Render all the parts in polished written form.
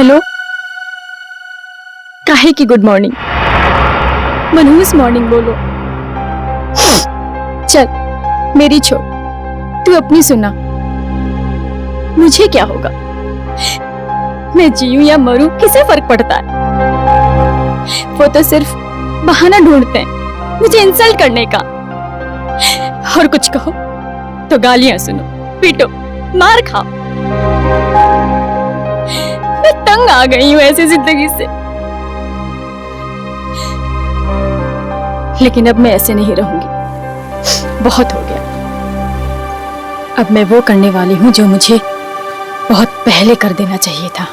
Hello, काहे की good morning? मनहूस मॉर्निंग बोलो। चल मेरी छोड़, तू अपनी सुना। मुझे क्या होगा, मैं जीऊं या मरूं किसे फर्क पड़ता है? वो तो सिर्फ बहाना ढूंढते हैं मुझे इंसल्ट करने का। और कुछ कहो तो गालियां सुनो, पीटो, मार खाओ। मैं तंग आ गई हूं ऐसी जिंदगी से। लेकिन अब मैं ऐसे नहीं रहूंगी, बहुत हो गया। अब मैं वो करने वाली हूं जो मुझे बहुत पहले कर देना चाहिए था।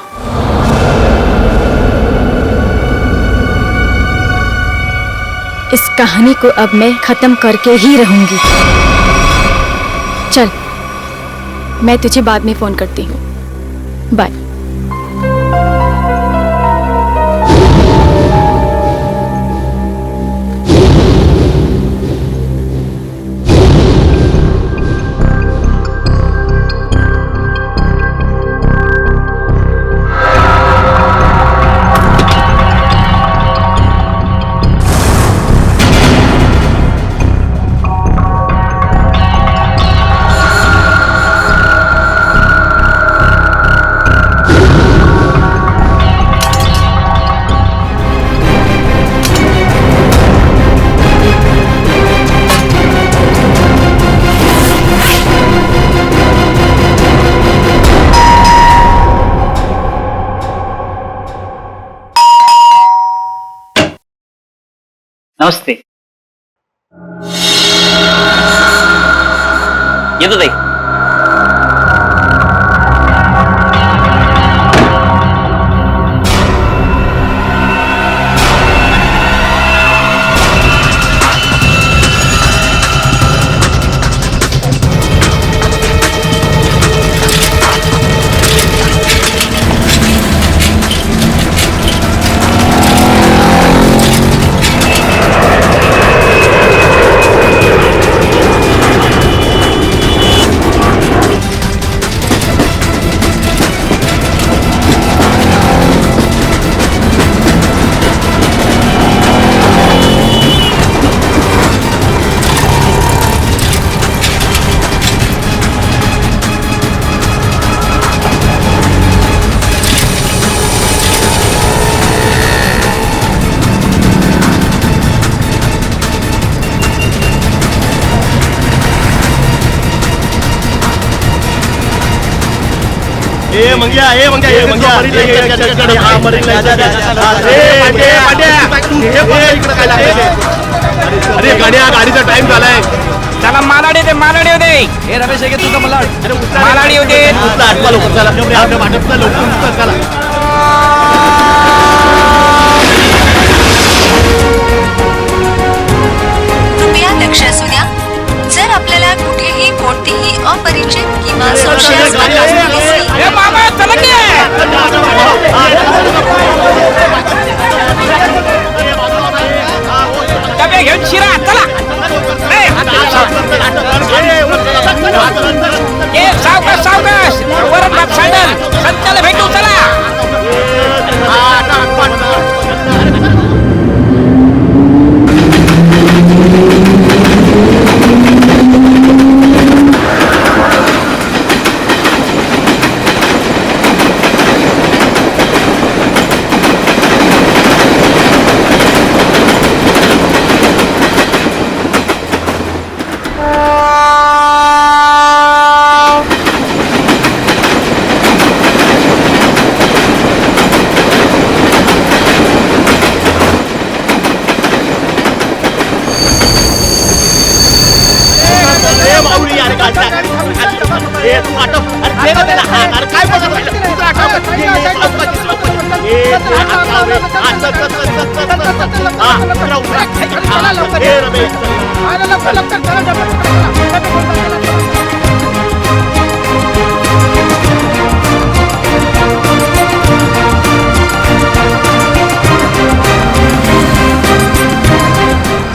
इस कहानी को अब मैं खत्म करके ही रहूंगी। चल, मैं तुझे बाद में फोन करती हूँ। बाय। नमस्ते। येतो ताई। ए मंग्या अरे गाड्या गाडीचा टाइम झालाय. चला मालाडी होते हे रमेश आहे तुझं मला मालाडी होते लवकर चला. कृपया लक्ष असू द्या, जर आपल्याला कुठेही कोणतीही अपरिचित किंवा संशयास्पद वस्तू दिसली ए मामा चला की डबे घेऊन शिरा चला ए सावकाश वरच बात सँडल संताला भेटू चला.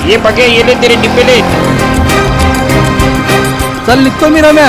ये बघे ये ले तेरे डिब्बे ले. चल निघतो मी रम्या.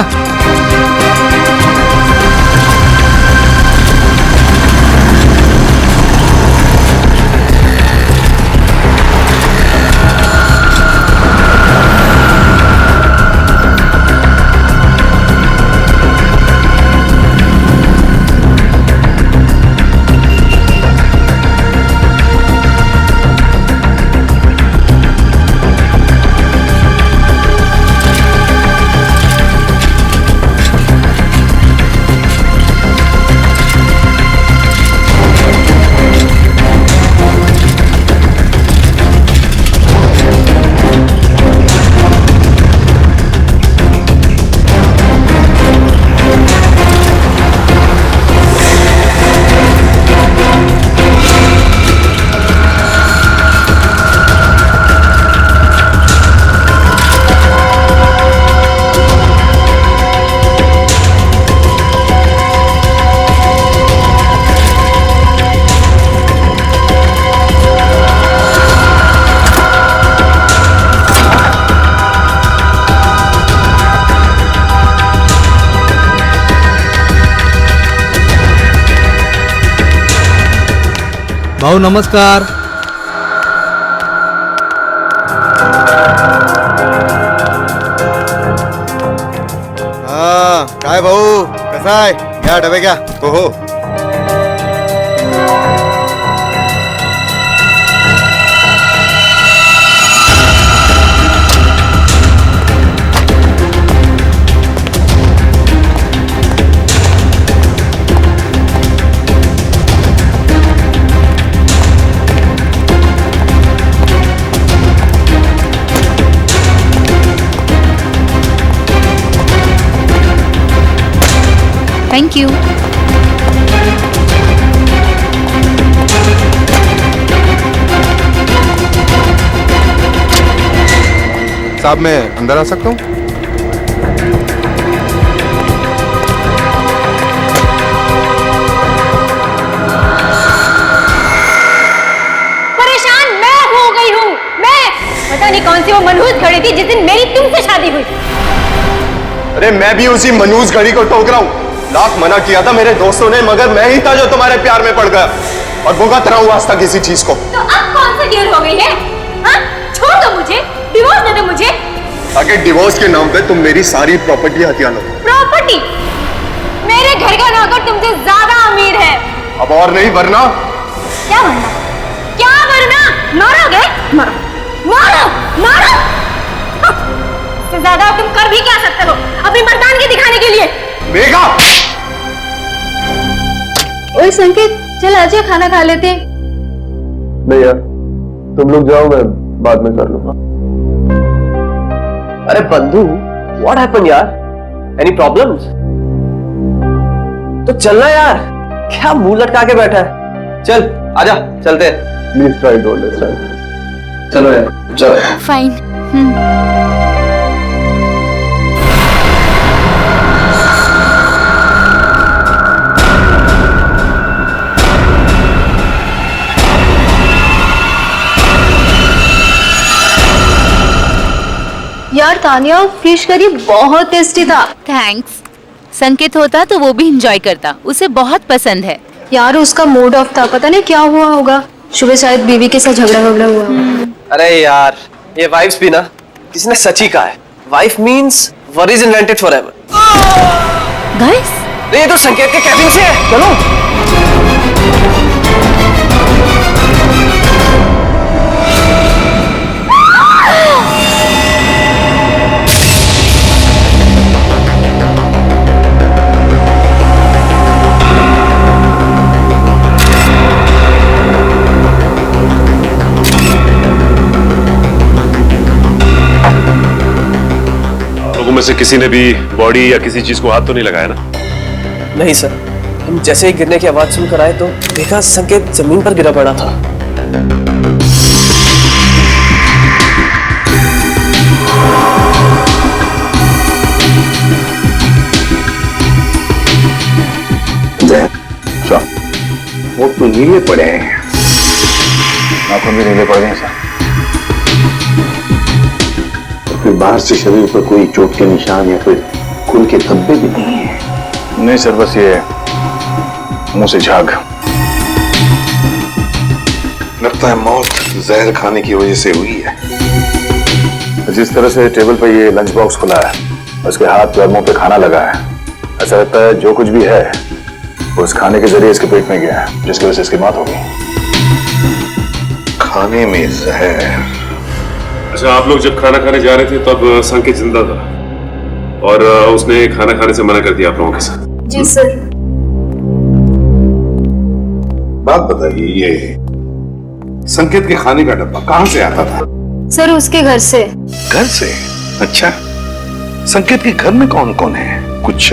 भाऊ नमस्कार. हा काय भाऊ कसा आहे? घ्या डबे घ्या. हो हो. Thank you. साहब मैं अंदर आ सकता हूँ? परेशान मैं हो गई हूँ. मैं पता नहीं कौन सी वो मनहूस घड़ी थी जिस दिन मेरी तुमसे शादी हुई. अरे मैं भी उसी मनूज घड़ी को टोक रहा हूँ. लाख मना किया था मेरे दोस्तों ने, मगर मैं ही था जो तुम्हारे प्यार में पड़ गया और भुगत रहा हूँ आज तक किसी चीज को. तो अब कौन सी देर हो गई है? हाँ? छोड़ दो मुझे, डिवोर्स दे दो मुझे. ताकि डिवोर्स के नाम पे तुम मेरी सारी प्रॉपर्टी हथिया लो. प्रॉपर्टी? मेरे घर का नौकर तुमसे ज्यादा अमीर है. अब और नहीं वरना. क्या वरना? क्या वरना? मारोगे? मारो मारो मारो. हाँ, इससे ज्यादा तुम कर भी क्या सकते हो अपनी मर्दानगी दिखाने के लिए? मेघा! ओए संकेत, चल आजा खाना खा लेते. नहीं यार, तुम लोग जाओ, मैं बाद में कर लूंगा. अरे बंधु, व्हाट हैपेंड यार? Any problems? तो चलना यार, क्या मुंह लटका के बैठा है? चल आजा, चलते हैं. Please try to understand. चलो यार, चलो. फाइन. यार तानिया, फिश करी बहुत टेस्टी था. थैंक्स. संकेत होता तो वो भी एंजॉय करता, उसे बहुत पसंद है. यार उसका मूड ऑफ था, पता नहीं क्या हुआ होगा. सुबह शायद बीवी के साथ झगड़ा हुआ होगा. अरे यार, ये वाइफ्स भी ना, किसी ने सच ही कहा है. Wife means worries invented forever. Guys, ये तो संकेत के कैबिन से है. चलो. में से किसी ने भी बॉडी या किसी चीज को हाथ तो नहीं लगाया ना? नहीं सर, हम जैसे ही गिरने की आवाज सुनकर आए तो देखा संकेत जमीन पर गिरा पड़ा था. वो तो नीले पड़े हैं, नाखून भी नीले पड़ गए सर. फिर बाहर से शरीर पर कोई चोट के निशान या फिर खून के धब्बे भी नहीं है? नहीं सर, बस ये मुंह से झाग. लगता है मौत जहर खाने की वजह से हुई है. जिस तरह से टेबल पर ये लंच बॉक्स खुला है, उसके हाथ पैर मुंह पे खाना लगा है, ऐसा लगता है जो कुछ भी है उस खाने के जरिए इसके पेट में गया है, जिसकी वजह से इसकी मौत हो गई. खाने में जहर. अच्छा, आप लोग जब खाना खाने जा रहे थे तब संकेत जिंदा था और उसने खाना खाने से मना कर दिया आप लोगों के साथ? जी सर. बात बताइए, ये संकेत के खाने का डब्बा कहाँ से आता था? सर उसके घर से. घर से? अच्छा, संकेत के घर में कौन कौन है, कुछ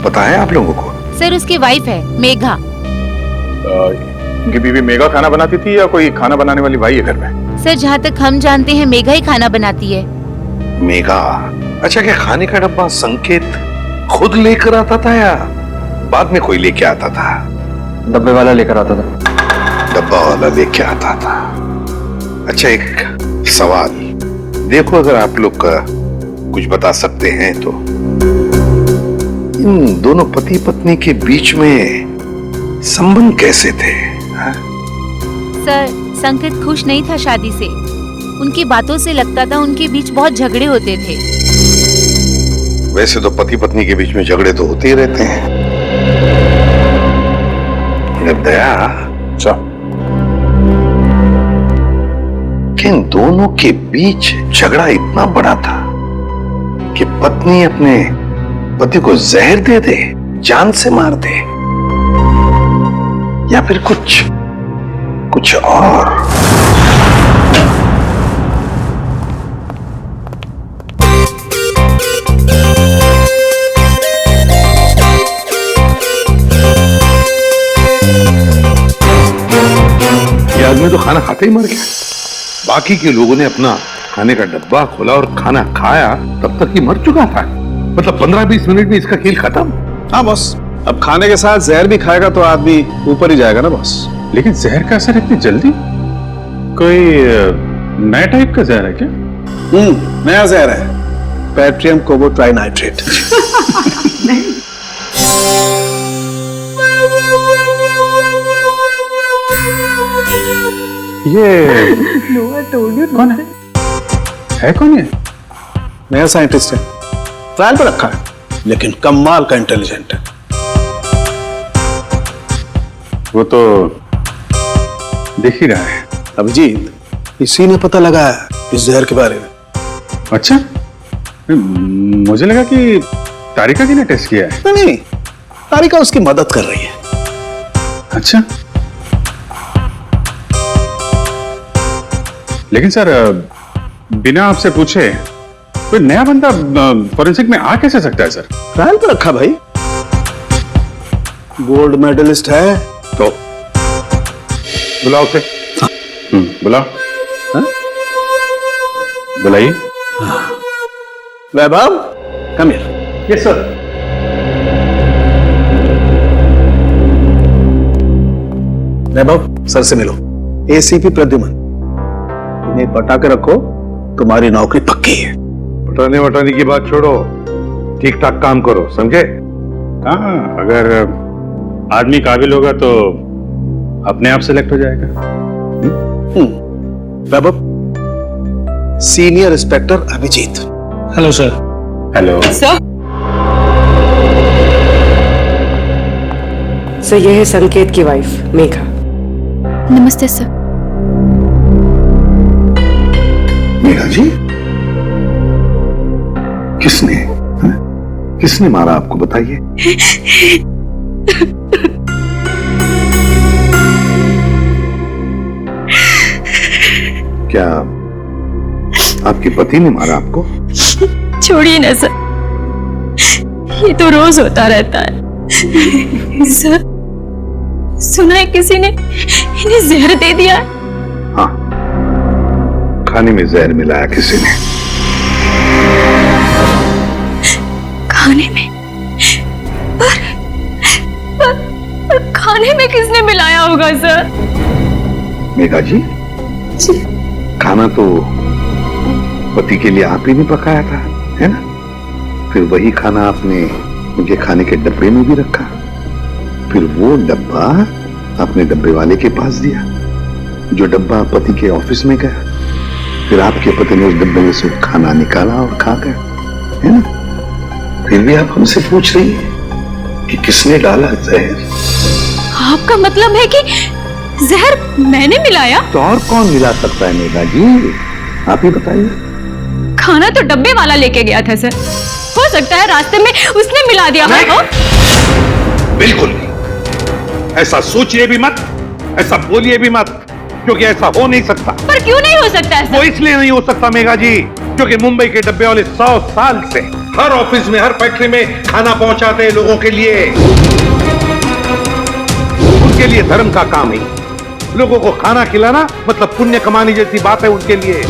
पता है आप लोगों को? सर उसकी वाइफ है मेघा. उनकी बीवी मेघा खाना बनाती थी या कोई खाना बनाने वाली भाई है घर में? सर जहाँ तक हम जानते हैं मेघा ही खाना बनाती है. मेघा? अच्छा, क्या खाने का डब्बा संकेत खुद लेकर आता था या बाद में कोई लेके आता था? डब्बे वाला लेकर आता था. डब्बा वाला लेके आता था. अच्छा, एक सवाल देखो, अगर आप लोग कुछ बता सकते हैं तो, इन दोनों पति पत्नी के बीच में संबंध कैसे थे? सर, संकेत खुश नहीं था शादी से। उनकी बातों से लगता था उनके बीच बहुत झगड़े होते थे। वैसे तो पति पत्नी के बीच में झगड़े तो होते ही रहते हैं। दया कि इन दोनों के बीच झगड़ा इतना बड़ा था कि पत्नी अपने पति को जहर दे दे, जान से मार दे, या फिर कुछ और। ये आदमी तो खाना खाते ही मर गया। बाकी के लोगों ने अपना खाने का डब्बा खोला और खाना खाया, तब तक ये मर चुका था। मतलब 15-20 मिनट में इसका खेल खत्म। हाँ बॉस, अब खाने के साथ जहर भी खाएगा तो आदमी ऊपर ही जाएगा ना बॉस। लेकिन जहर का असर इतनी जल्दी? कोई नया टाइप का जहर है क्या? नया जहर है, पैट्रियम कोबोट्राइनाइट्रेट। ये कौन है कौन ये? नया साइंटिस्ट है, ट्रायल पर रखा है, लेकिन कमाल का इंटेलिजेंट है। वो तो दिख ही रहा है। अभिजीत, इसी ने पता लगाया इस जहर के बारे में। अच्छा, मुझे लगा कि तारिका जी ने टेस्ट किया है। नहीं, तारिका उसकी मदद कर रही है। अच्छा, लेकिन सर बिना आपसे पूछे कोई नया बंदा फॉरेंसिक में आ कैसे सकता है सर? ट्रायल पर रखा भाई, गोल्ड मेडलिस्ट है तो। बुलाओ उसे। बुलाओ। बुलाइए। Vaibhav, come here. Yes sir. Vaibhav, sir से मिलो। एसीपी प्रद्युमन, इन्हें पटा के रखो, तुम्हारी नौकरी पक्की है। पटाने वटाने की बात छोड़ो, ठीक ठाक काम करो, समझे? हाँ, अगर आदमी काबिल होगा तो अपने आप सेलेक्ट हो जाएगा। Vaibhav, senior inspector Abhijeet. Hello sir. Hello sir. Sir, ये है संकेत की वाइफ मेघा। नमस्ते सर। मेघा जी, किसने मारा आपको, बताइए। क्या आपके पति ने मारा आपको? छोड़िए ना सर, ये तो रोज होता रहता है। सर, सुना है किसी ने इन्हें जहर दे दिया। हाँ, खाने में जहर मिलाया किसी ने। खाने में? पर खाने में किसने मिलाया होगा सर? मेघा जी, खाना तो पति के लिए आप ही ने पकाया था, है ना? फिर वही खाना आपने उनके खाने के डब्बे में भी रखा, फिर वो डब्बा आपने डब्बे वाले के पास दिया, जो डब्बा पति के ऑफिस में गया, फिर आपके पति ने उस डब्बे में से खाना निकाला और खा गया, है ना? फिर भी आप हमसे पूछ रही हैं कि किसने डाला जहर? आपका मतलब है कि जहर मैंने मिलाया? तो और कौन मिला सकता है मेघा जी, आप ही बताइए। खाना तो डब्बे वाला लेके गया था सर, हो सकता है रास्ते में उसने मिला दिया हो। बिल्कुल नहीं, ऐसा सोचिए भी मत, ऐसा बोलिए भी मत, क्योंकि ऐसा हो नहीं सकता। पर क्यों नहीं हो सकता है सर? वो इसलिए नहीं हो सकता मेघा जी, क्योंकि मुंबई के डब्बे वाले 100 साल से हर ऑफिस में, हर फैक्ट्री में खाना पहुंचाते हैं लोगों के लिए। उनके लिए धर्म का काम है, लोगों को खाना खिलाना मतलब पुण्य कमाने जैसी बात है उनके लिए।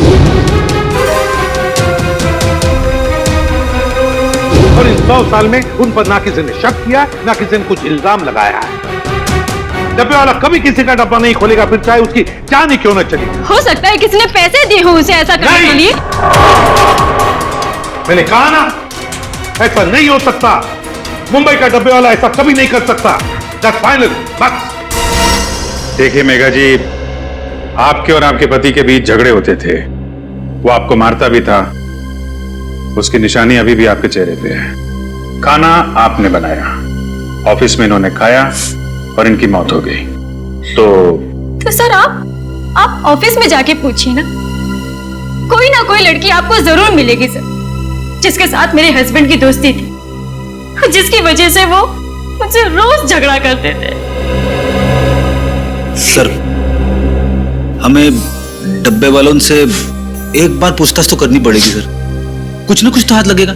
और इन 100 साल में उन पर ना किसी ने शक किया, ना किसी ने कुछ इल्जाम लगाया है। डब्बे वाला कभी किसी का डब्बा नहीं खोलेगा, फिर चाहे उसकी जान ही क्यों न चली। हो सकता है किसी ने पैसे दिए हो उसे ऐसा करने के लिए। मैंने कहा ना, ऐसा नहीं हो सकता। मुंबई का डब्बे वाला ऐसा कभी नहीं कर सकता। That's final, बस। देखिए मेघा जी, आपके और आपके पति के बीच झगड़े होते थे, वो आपको मारता भी था, उसकी निशानी अभी भी आपके चेहरे पे है। खाना आपने बनाया, ऑफिस में इन्होंने खाया और इनकी मौत हो गई। तो सर आप ऑफिस में जाके पूछिए ना कोई लड़की आपको जरूर मिलेगी सर, जिसके साथ मेरे हस्बैंड की दोस्ती थी, जिसकी वजह से वो मुझसे रोज झगड़ा करते थे। सर, हमें डब्बे वालों से एक बार पूछताछ तो करनी पड़ेगी सर, कुछ ना कुछ तो हाथ लगेगा।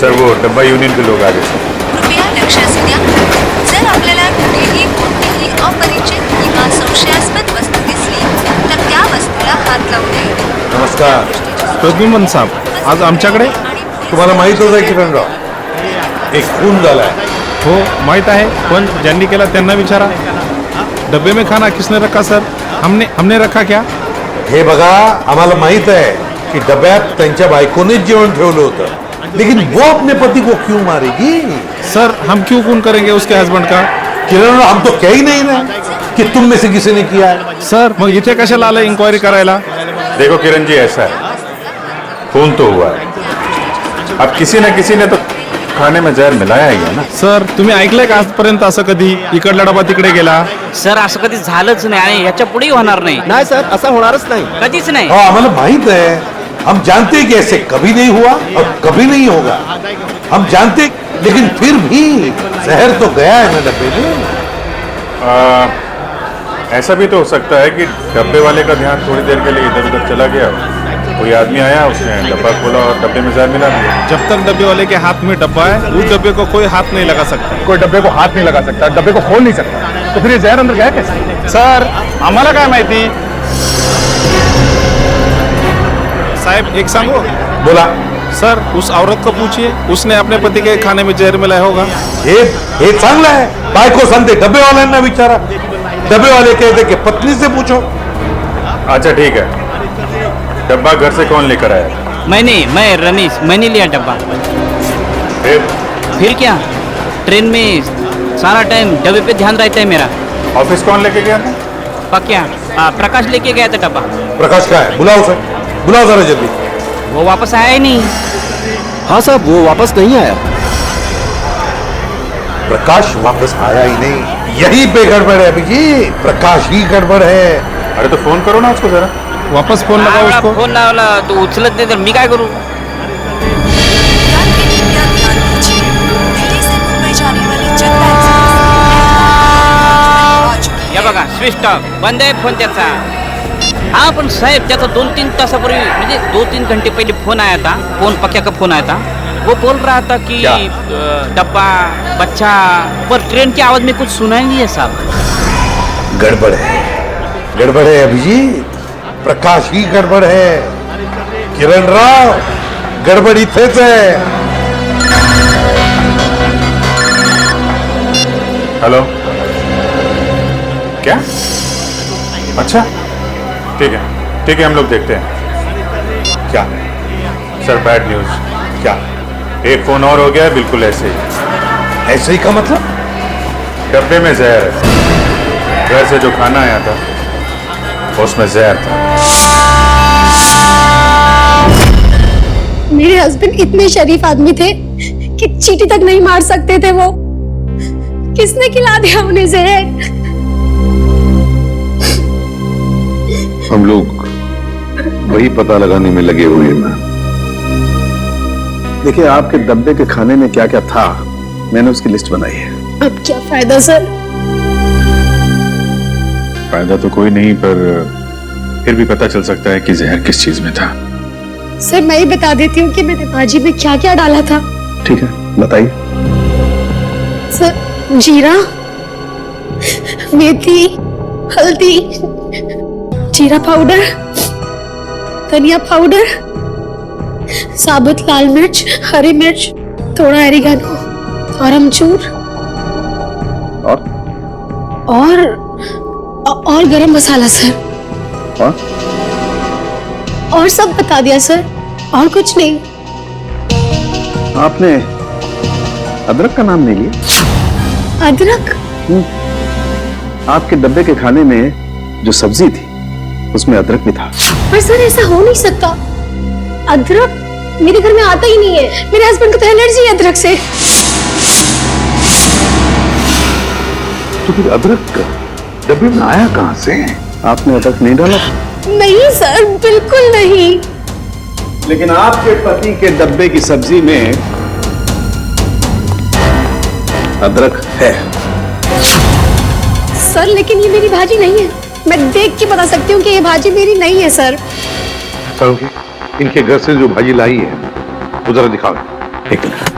सर वो डब्बा यूनियन के लोग आ गए सर। कृपया लक्ष असू द्या, जर आपल्याला कुठेही कोणतीही अपरिचित किंवा संशयास्पद वस्तू दिसली तर त्या वस्तूला हात लावू नये. नमस्कार. प्रद्युमन साहेब, आज आमच्याकडे तुम्हाला माहित होतं किरणराव, एक खून झालाय. हो माहित आहे, पण ज्यांनी केला त्यांना विचारा. डब्बे में खाना किसने रखा सर? हमने रखा क्या? हे बघा, आम्हाला माहित आहे की डब्यात त्यांच्या बायकोनेच जेवण ठेवलं होतं, लेकिन वो अपने पति को क्यों मारेगी? सर हम क्यों खून करेंगे उसके हस्बैंड का? किरण, हम तो कह ही नहीं रहे कि तुम में से किसी ने किया है. सर मग इथे कशाला आलं इंक्वायरी करायला? देखो किरण जी, ऐसा है, खून तो हुआ है, अब किसी न किसी ने तो खाने में जहर मिलाया ही है ना. सर तुम्ही ऐकलंय का आजपर्यंत असं कधी इकडला डबा तिकडे गेला? सर असं कधी झालंच नाही आणि याच्या पुढेही होणार नाही. नाही सर, असं होणारच नाही. कधीच नाही. हमारा माहित है, हम जानते हैं कि ऐसे कभी नहीं हुआ और कभी नहीं होगा. हम जानते, लेकिन फिर भी जहर तो गया है ना डब्बे में. ऐसा भी तो हो सकता है कि डब्बे वाले का ध्यान थोड़ी देर के लिए इधर उधर चला गया, कोई आदमी आया, उसने डब्बा खोला और डब्बे में जहर मिला दिया. जब तक डब्बे वाले के हाथ में डब्बा है, उस डब्बे को कोई हाथ नहीं लगा सकता. कोई डब्बे को हाथ नहीं लगा सकता, डब्बे को खोल नहीं सकता, तो फिर ये जहर अंदर गया कैसे? सर आम्हाला काय माहिती. साहब एक सांगो. बोला. सर उस औरत को पूछिए, उसने अपने पति के खाने में जहर मिलाया होगा. हे चांगलं आहे, बायको सांगते डब्बे वाल्यांना विचारा, डब्बे वाले कहते कि पत्नी से पूछो. अच्छा ठीक है, डब्बा घर से कौन लेकर आया? मैं रमेश, मैंने लिया डब्बा. फिर क्या, ट्रेन में सारा टाइम डब्बे पे ध्यान रहता है मेरा. ऑफिस कौन लेके गया था? पक्या प्रकाश लेके गया था डब्बा. प्रकाश का है, बुलाओ सर, बुलाओ जरा जल्दी. वो वापस आया ही नहीं. हाँ साहब, वो वापस नहीं आया. प्रकाश वापस आया ही नहीं, यही पे गड़बड़ है अभी जी, प्रकाश ही गड़बड़ है. अरे तो फोन करो ना उसको जरा. वापस फोन लगाओ उसको. फोन लावला तो उचलत नाही तर मी काय करू? दिल्ली से मुंबई जाने वाली जनता एक्सप्रेस या बघा स्विच ऑफ, बंद आहे फोन त्याचा. हा पण साहेब, त्याचा 2-3 तासापूर्वी म्हणजे 2-3 घंटे पहले फोन आया था, पक्या का फोन आया था. वो बोल रहा था कि डब्बा, बच्चा, पर ट्रेन की आवाज में कुछ सुना ही नहीं है साहब. गड़बड़ है अभिजीत, प्रकाश ही गड़बड़ है. किरण राव, गड़बड़ इथेच है. हेलो, क्या? अच्छा ठीक है, हम लोग देखते हैं. क्या सर, बैड न्यूज. क्या? एक फोन और हो गया है, बिल्कुल ऐसे ही का मतलब? डब्बे में जहर है, घर से जो खाना आया था उसमें जहर था. मेरे हस्बैंड इतने शरीफ आदमी थे कि चींटी तक नहीं मार सकते थे. वो किसने खिला दिया उन्हें जहर? हम लोग वही पता लगाने में लगे हुए हैं. देखिए, आपके डब्बे के खाने में क्या क्या था, मैंने उसकी लिस्ट बनाई है. अब क्या फायदा सर? फायदा तो कोई नहीं, पर फिर भी पता चल सकता है कि जहर किस चीज में था. सर मैं ही बता देती हूँ कि मैंने भाजी में क्या क्या डाला था. ठीक है, बताइए. सर जीरा, मेथी, हल्दी, जीरा पाउडर, धनिया पाउडर, साबुत लाल मिर्च, हरी मिर्च, थोड़ा एरिगानो और अमचूर. और गरम मसाला सर। और सब बता दिया सर, और कुछ नहीं। आपने अदरक का नाम नहीं लिया? अदरक? आपके डब्बे के खाने में जो सब्जी थी उसमें अदरक भी था। पर सर ऐसा हो नहीं सकता, अदरक मेरे घर में आता ही नहीं है। मेरे हस्बैंड को तो एलर्जी है अदरक से। तो फिर अदरक डब्बे में आया कहां से? आपने अदरक नहीं डाला? नहीं सर, बिल्कुल नहीं। लेकिन आपके पति के डब्बे की सब्जी में अदरक है। सर लेकिन ये मेरी भाजी नहीं है, मैं देख के बता सकती हूँ कि ये भाजी मेरी नहीं है सर। सर इनके घर से जो भाजी लाई है वो जरा दिखाओ। एक मिनट।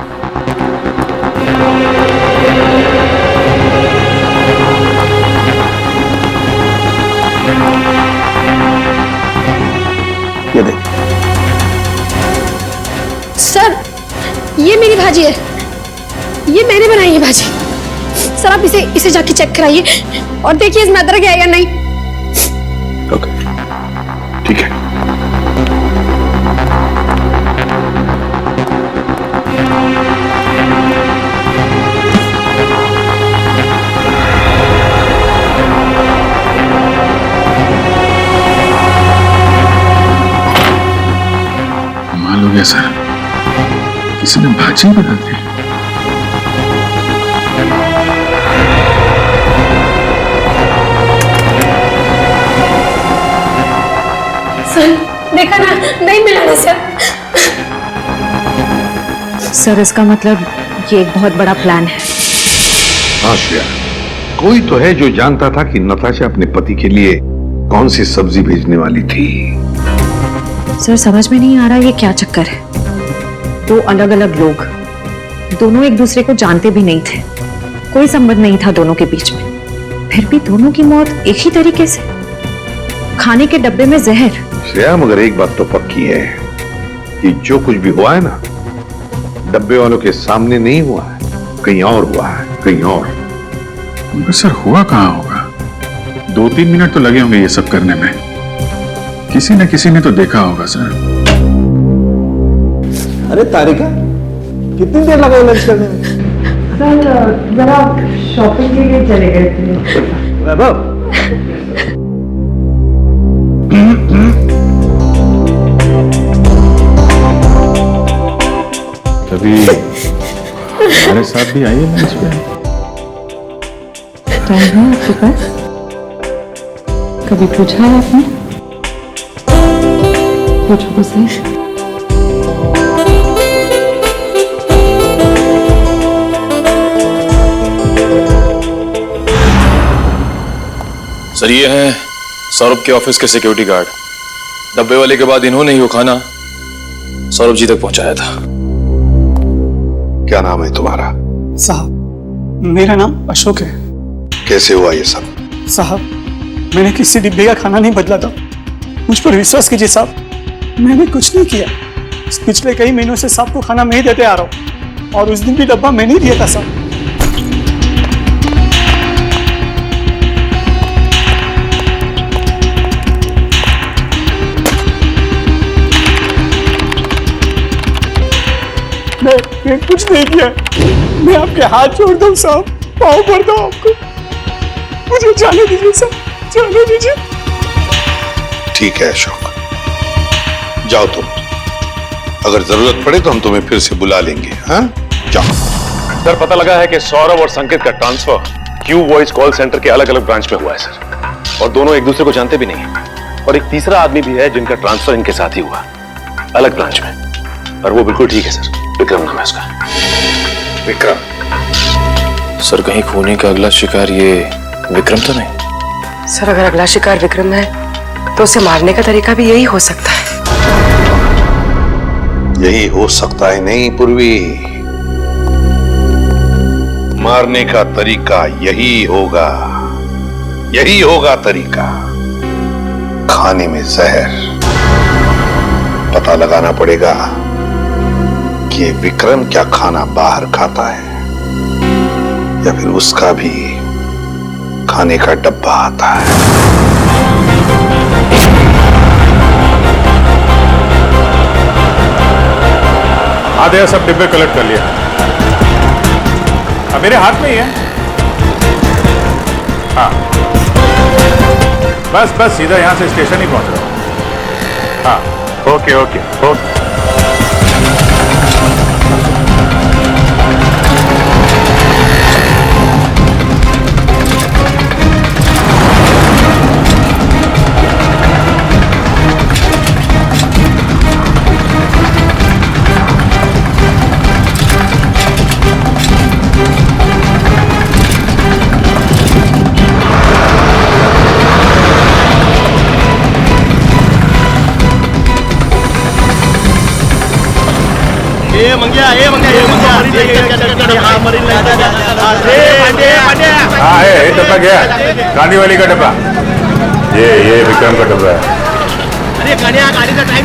ये देखिए। सर ये मेरी भाजी है, ये मैंने बनाई है भाजी। सर आप इसे जाके चेक कराइए और देखिए इसमें अदरक है या नहीं। ओके, ठीक है। कमाल हो गया सर, किसी ने भाजी बना दी। सर देखा ना, नहीं मिला ना सर। सर इसका मतलब ये एक बहुत बड़ा प्लान है। हाँ श्रेया, कोई तो है जो जानता था कि नताशा अपने पति के लिए कौन सी सब्जी भेजने वाली थी। सर समझ में नहीं आ रहा ये क्या चक्कर है। दो अलग अलग लोग, दोनों एक दूसरे को जानते भी नहीं थे, कोई संबंध नहीं था दोनों के बीच में, फिर भी दोनों की मौत एक ही तरीके से, खाने के डब्बे में जहर। श्रेया मगर एक बात तो पक्की है कि जो कुछ भी हुआ है ना, डब्बे वालों के सामने नहीं हुआ है, कहीं और हुआ है, कहीं और। मगर सर हुआ कहाँ होगा? 2-3 मिनट तो लगे होंगे ये सब करने में, किसी न किसी ने तो देखा होगा सर। अरे तारिका, कितनी देर लगा लंच करने में? सर जरा शॉपिंग के लिए चले गए थे। वैभव, कभी हमारे साथ भी आइए लंच पे। टाइम है आपके पास? कभी पूछा है आपने? पूछो तो सही। सर ये हैं सौरभ के ऑफिस के सिक्योरिटी गार्ड। डब्बे वाले के बाद इन्होंने ही वो खाना सौरभ जी तक पहुंचाया था। क्या नाम है तुम्हारा? साहब मेरा नाम अशोक है। कैसे हुआ ये सब? साहब मैंने किसी डिब्बे का खाना नहीं बदला था, मुझ पर विश्वास कीजिए साहब, मैंने कुछ नहीं किया। पिछले कई महीनों से साहब को खाना मैं ही देते आ रहा हूँ और उस दिन भी डब्बा मैंने ही दिया था साहब। मैं कुछ नहीं किया, मैं आपके हाथ जोड़ता हूँ साहब, पाँव पड़ता हूँ आपको, मुझे जाने दीजिए साहब, जाने दीजिए। ठीक है अशोक, जाओ तुम, अगर जरूरत पड़े तो हम तुम्हें फिर से बुला लेंगे। हाँ जाओ। सर पता लगा है कि सौरभ और संकेत का transfer Q voice call centre के अलग अलग ब्रांच में हुआ है सर, और दोनों एक दूसरे को जानते भी नहीं है। और एक तीसरा आदमी भी है जिनका ट्रांसफर इनके साथ ही हुआ, अलग ब्रांच में, और वो बिल्कुल ठीक है सर, विक्रम नाम है उसका। विक्रम? सर कहीं खूनी का अगला शिकार ये विक्रम तो नहीं? सर अगर अगला शिकार विक्रम है तो उसे मारने का तरीका भी यही हो सकता है। यही हो सकता है नहीं पूर्वी, मारने का तरीका यही होगा, यही होगा तरीका। खाने में जहर, पता लगाना पड़ेगा कि विक्रम क्या खाना बाहर खाता है या फिर उसका भी खाने का डब्बा आता है। आधे सब डिब्बे कलेक्ट कर लिया। अब मेरे हाथ में ही है। हाँ, बस सीधा यहां से स्टेशन ही पहुंच रहा हूं। हाँ, ओके ओके ओके। हाँ ये डब्बा गया, गांधी वाली का डब्बा। ये विक्रम का डब्बा है। अरे गाड़ी का टाइम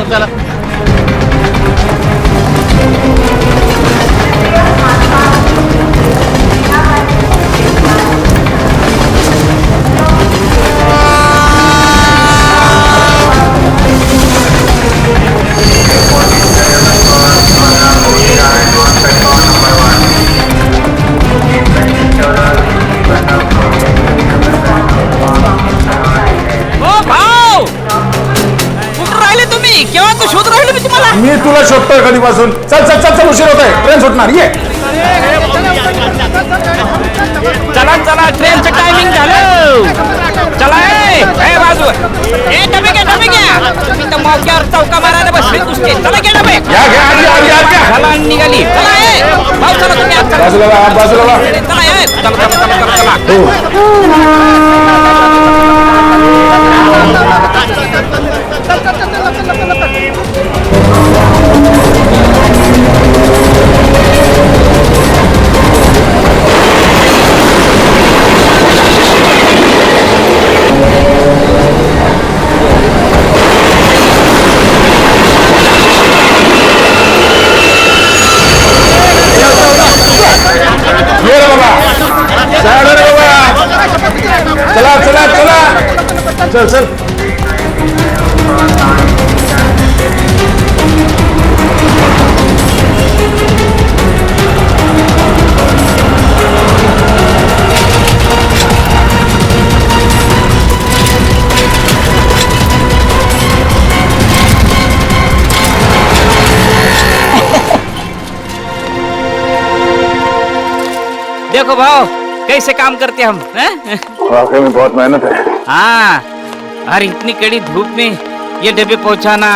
चला। मी तुला शोधतोय कधीपासून। चल चल चल चल, उशीर होतोय, ट्रेन सुटणार। ये चला चला, ट्रेनचं टायमिंग झालं। चला ए बाजू ए डबे घ्या। तुम्ही तर मौक्यावर चौका मारायला बसले कुस्ते। चला घ्या डबे। चला निघाली। चला ए भाऊ, चला तुम्ही आत चला। बाजूला चला ए चला। चल चल। देखो भाव कैसे काम करते हम हैं? वाकई में बहुत मेहनत है। हाँ, और इतनी कड़ी धूप में ये डब्बे पहुंचाना,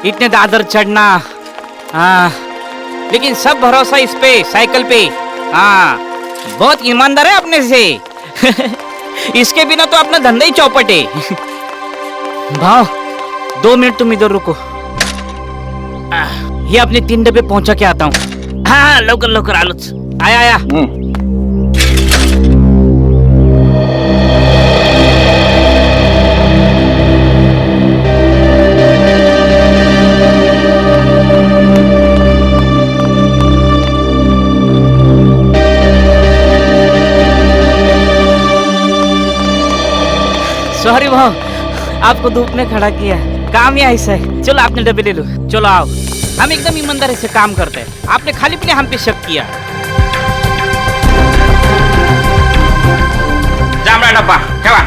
इतने दादर चढ़ना। हाँ, लेकिन सब भरोसा इस पे, साइकिल पे। हाँ, बहुत ईमानदार है अपने से। इसके बिना तो अपना धंधा ही चौपट है। भाव 2 मिनट तुम इधर रुको। ये अपने 3 डब्बे पहुंचा के आता हूँ। हाँ लवकर लवकर आलोच। आया। सॉरी भाव, आपको धूप में खड़ा किया। काम ही ऐसा है। चलो आपने डब्बे ले लो। चलो आओ, हम एकदम ईमानदारी से काम करते हैं। आपने खाली अपने हम पे शक किया। जामड़ा डब्बा ठेवा।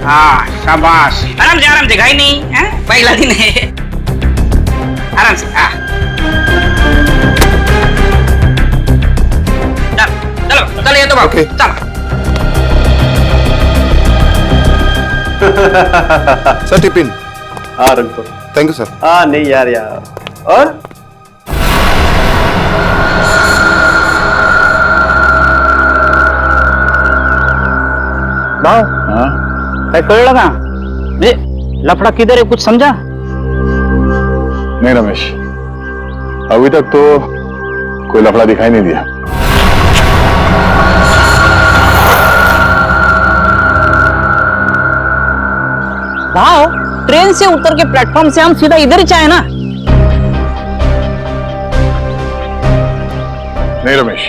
हाँ शाबाश, आराम से घाई नहीं है, पहला दिन है। आराम से। हाँ चलो ये तो भाव चलो। Sir tiffin. हाँ रख दो। Thank you sir. हाँ नहीं यार और भाव काय कळलं का? म्हणजे लफड़ा किधर है, कुछ समझा? नहीं रमेश, अभी तक तो कोई लफड़ा दिखाई नहीं दिया। भाव ट्रेन से उतर के प्लेटफॉर्म से हम सीधा इधर ही चाहे ना। नहीं रमेश,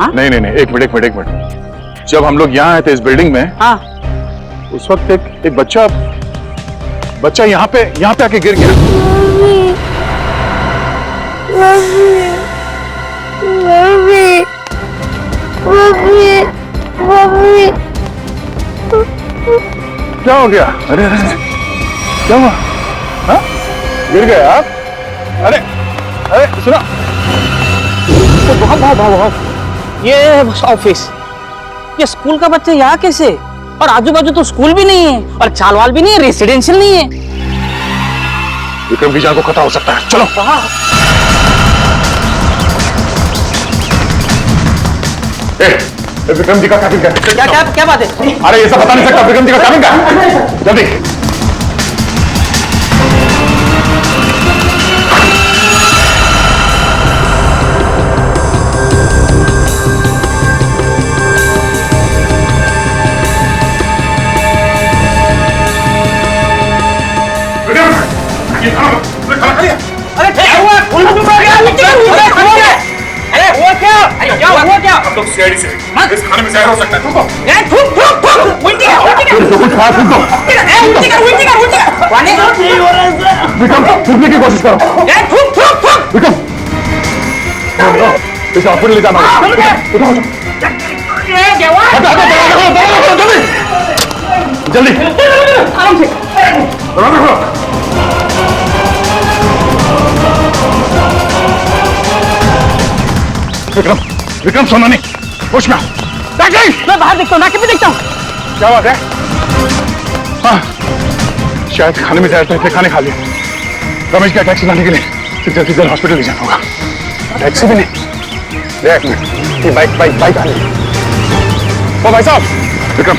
नहीं नहीं नहीं, एक मिनट। जब हम लोग यहाँ आए थे इस बिल्डिंग में, हाँ, उस वक्त एक बच्चा यहाँ पे आके गिर गया। क्या हो गया? अरे अरे क्या हुआ? हाँ? गिर गए आप? अरे अरे सुना, बहुत ये ऑफिस, ये स्कूल का बच्चा यहाँ कैसे? और आजू बाजू तो स्कूल भी नहीं है और चालवाल भी नहीं है, रेसिडेंशियल नहीं है। विक्रम की जान को खतरा हो सकता है, चलो। विक्रम जी का कैबिन का क्या बात है? अरे ये सब बता नहीं सकता, विक्रम जी का कैबिन का, जल्दी। अरे क्या हुआ? अरे हुआ क्या? हुआ क्या? हम लोग सीआईडी से इस खाने में जहर हो सकता है, तुमको उल्टी विक्रम थूकने की कोशिश करो। विक्रम इसे हॉस्पिटल ले जाना, जल्दी आराम से। विक्रम सोना नहीं, होश में आओ। मैं बाहर देखता हूँ, नाके पे देखता हूँ। क्या बात है? हाँ, शायद खाने में जहर था, इसलिए खाने खा लिया। रमेश का टैक्सी लाने के लिए जल्द से जल्द हॉस्पिटल ले जाना होगा। टैक्सी भी नहीं, एक मिनट, ये बाइक आ रही है। ओ भाई साहब, विक्रम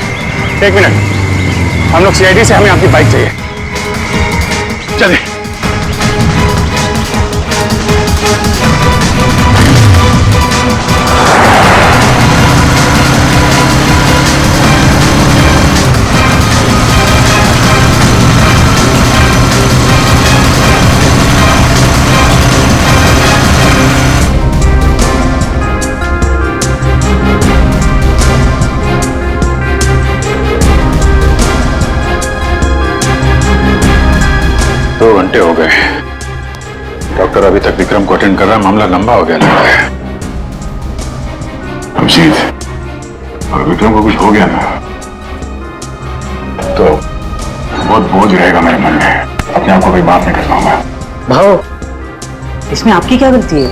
एक मिनट, हम लोग सीआईडी से, हमें आपकी बाइक चाहिए, चलिए। हो गए, डॉक्टर अभी तक विक्रम को अटेंड कर रहा है, मामला लंबा हो गया लग रहा है। अभिजीत, अगर विक्रम को कुछ हो गया ना तो बहुत बोझ रहेगा मेरे मन में, अपने आप को भी माफ नहीं कर पाऊंगा। भाव, इसमें आपकी क्या गलती है?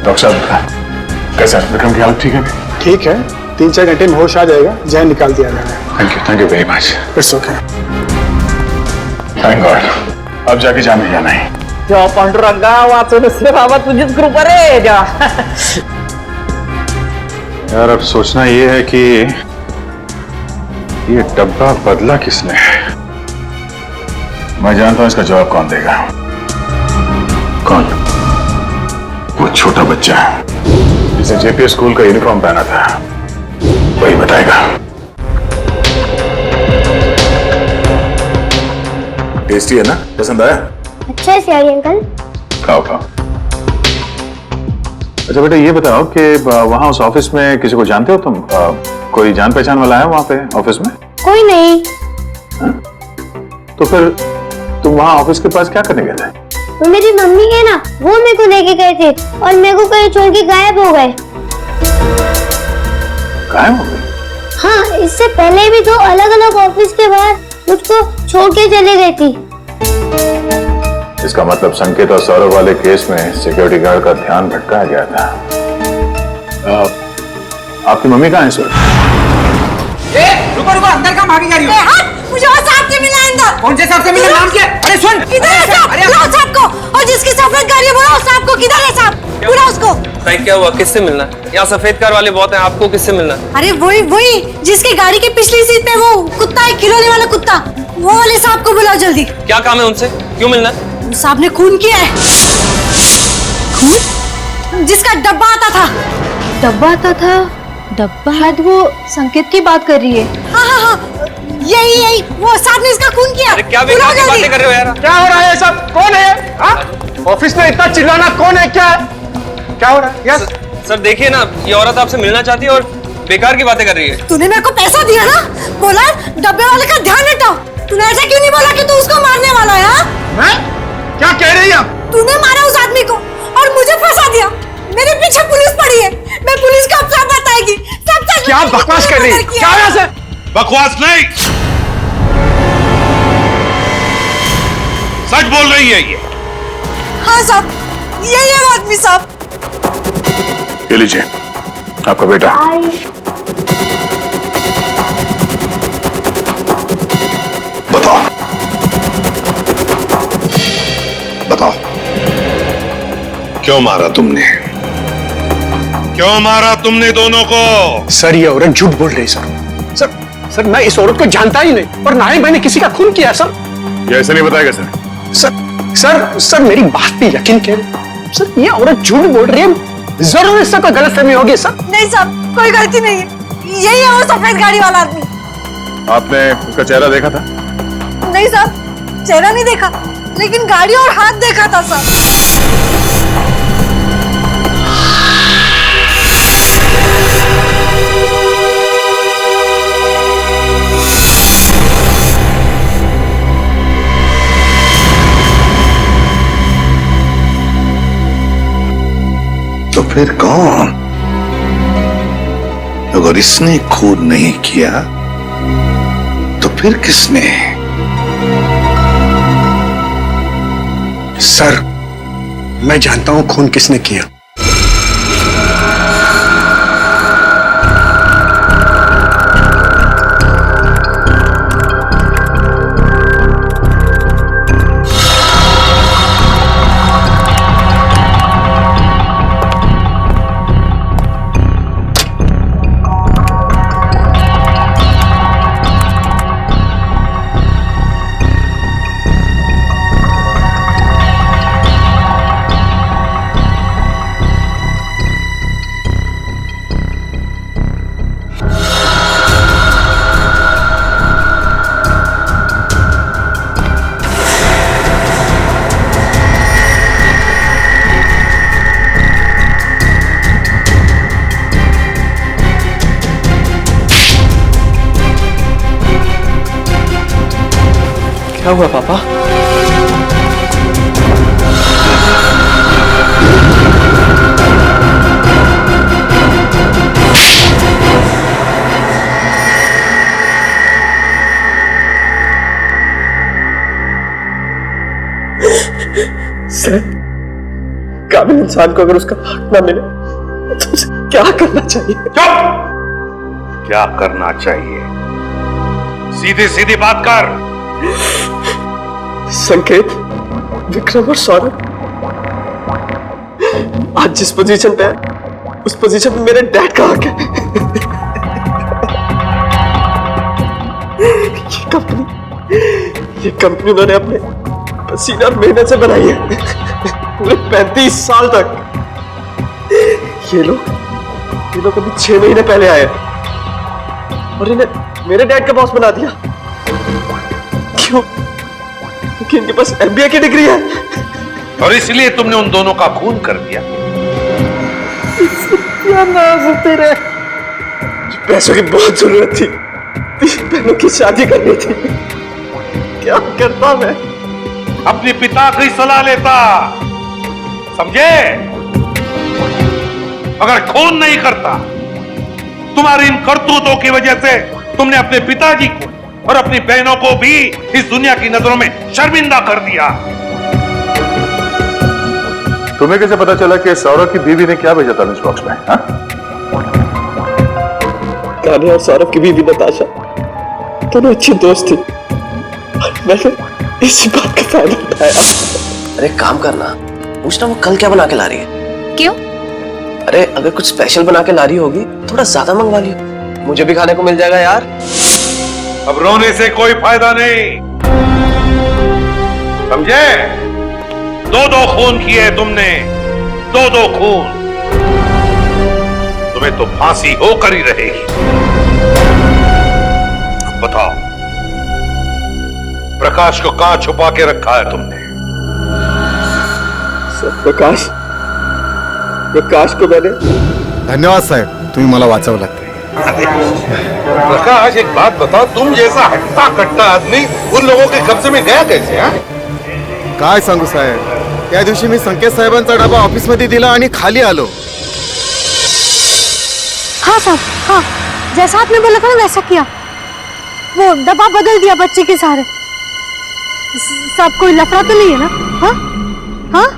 डॉक्टर साहब कैसा है? विक्रम की हालत ठीक है? ठीक है, 3-4 घंटे में होश आ जाएगा, जहर निकाल दिया जाएगा। Thank you very much. It's okay. Thank God, अब जाके जाने जाना है। जो पांडुरंगा वाचून से बाबा तुझीच कृपा रे देवा। यार अब सोचना ये है कि ये डब्बा बदला किसने? मैं जानता हूं इसका जवाब कौन देगा। कौन? वो छोटा बच्चा जिसने जेपीएस स्कूल का यूनिफॉर्म पहना था, वही बताएगा। टेस्टी है ना? पसंद आया? अच्छा है सियारी अंकल। खाओ खाओ। अच्छा बेटा ये बताओ कि वहाँ उस ऑफिस में किसी को जानते हो तुम? कोई जान पहचान वाला है वहाँ पे ऑफिस में? कोई नहीं। तो फिर तुम वहाँ ऑफिस के पास क्या करने गए थे? वो मेरी मम्मी है ना, वो मेरे को लेके गए थे और मेरे को कहीं छोड़ के गायब हो गए। गायब हो गए? हाँ, इससे पहले भी तो अलग अलग ऑफिस के बाहर मुझको छोड़ के चले गई थी। इसका मतलब संकेत और सौरभ वाले केस में सिक्योरिटी गार्ड का ध्यान भटकाया गया था। आपकी मम्मी कहाँ है इस वक्त? रुको अंदर का भागी जा रही हो? मुझे और साहब से मिलना है अंदर। कौन से साहब से मिलना? नाम क्या? अरे सुन, किधर है साहब? बुलाओ साहब को, और जिसकी सफेद गाड़ी है बुलाओ साहब को। किधर है साहब? बुलाओ उसको। भाई क्या हुआ, किससे मिलना है? यहाँ सफेद कार वाले बहुत हैं, आपको किससे मिलना है? अरे वही जिसकी गाड़ी की पिछली सीट पे वो कुत्ता है, खिलौने वाला कुत्ता, वो वाले साहब को बुलाओ जल्दी। क्या काम है उनसे, क्यों मिलना है? साहब ने खून किया है। खून? जिसका डब्बा आता था। डब्बा आता था? डब्बा? शायद वो संकेत की बात कर रही है। हाँ, यही वो साहब ने इसका खून किया। अरे क्या बेकार की बातें कर रहे हो यार? क्या हो रहा है सब? कौन है? ऑफिस में इतना चिल्लाना कौन है? क्या हो रहा है? यस सर देखिए ना, ये औरत आपसे मिलना चाहती है और बेकार की बातें कर रही है। तूने मेरे को पैसा दिया ना, बोला डब्बे वाले का ध्यान हटाओ। तूने ऐसा क्यों नहीं बोला कि तू उसको मारने वाला है? हाँ? मैं? क्या कह रही है? तूने मारा उस आदमी को और मुझे फंसा दिया। मेरे पीछे पुलिस पड़ी है, मैं पुलिस को अब सब बताएगी। सब सच क्या बकवास कर रही है? क्या है ऐसे? बकवास नहीं, सच बोल रही है ये। हाँ साहब, यही है वो आदमी साहब। ये लीजिए आपका बेटा। बताओ बताओ, क्यों मारा तुमने? क्यों मारा तुमने दोनों को? सर ये औरत झूठ बोल रही है सर। सर मैं इस औरत को जानता ही नहीं और ना ही मैंने किसी का खून किया सर। ये ऐसे नहीं बताएगा सर। सर मेरी बात पे यकीन करें सर, ये औरत झूठ बोल रही है। जरूर इससे कोई गलतफहमी होगी सर। नहीं साहब, कोई गलती नहीं है, यही है वो सफेद गाड़ी वाला आदमी। आपने उसका चेहरा देखा था? नहीं साहब, चेहरा नहीं देखा, लेकिन गाड़ी और हाथ देखा था साहब। तो फिर कौन? अगर इसने खून नहीं किया तो फिर किसने? सर मैं जानता हूं खून किसने किया। क्या हुआ पापा? सर काबिल इंसान को अगर उसका हक ना मिले तो उसे क्या करना चाहिए? चुप! क्या करना चाहिए? सीधी सीधी बात कर। संकेत, विक्रम और सौरभ आज जिस पोजीशन पे है उस पोजीशन पे मेरे डैड का हक है। ये कंपनी उन्होंने अपने पसीना और मेहनत से बनाई है पूरे 35 साल तक। ये लोग अभी 6 महीने पहले आए और इन्हें मेरे डैड का बॉस बना दिया। क्यों? क्योंकि इनके पास MBA की डिग्री है और इसलिए तुमने उन दोनों का खून कर दिया। क्या नाज तेरे, पैसों की बहुत जरूरत थी, 3 बहनों की शादी करनी थी। क्या करता मैं? अपने पिता की सलाह लेता, समझे? अगर खून नहीं करता, तुम्हारी इन करतूतों की वजह से तुमने अपने पिताजी को और अपनी बहनों को भी इस दुनिया की नजरों में शर्मिंदा कर दिया। तुम्हें कैसे पता चला कि सौरभ की बीवी ने क्या भेजा था लंच बॉक्स में? हाँ? कान्हा और सौरभ की बीवी नताशा दोनों अच्छी दोस्त थी। मैंने इसी बात का फायदा उठाया। अरे काम करना, पूछना वो कल क्या बना के ला रही है। क्यों? अरे अगर कुछ स्पेशल बना के ला रही होगी थोड़ा ज्यादा मंगवा लियो, मुझे भी खाने को मिल जाएगा यार। अब रोने से कोई फायदा नहीं, समझे? 2-2 खून किए तुमने, 2-2 खून। तुम्हें तो फांसी होकर ही रहेगी। बताओ, प्रकाश को कहां छुपा के रखा है तुमने? प्रकाश प्रकाश को मैंने धन्यवाद साहेब, तुम्ही मला वाचवलात. प्रकाश एक बात बताओ, तुम जैसा हट्टा कट्टा आदमी उन लोगों के कब्जे में गया कैसे? हाँ, काय सांगू साहेब, त्या दिवशी मी संकेत साहेबांचा डबा ऑफिस मध्ये दिला आणि खाली आलो. हाँ साहब, हाँ जैसा आपने बोला था ना वैसा किया. वो डब्बा बदल दिया बच्चे के सहारे. सब कोई लफड़ा तो नहीं है ना? हाँ हाँ.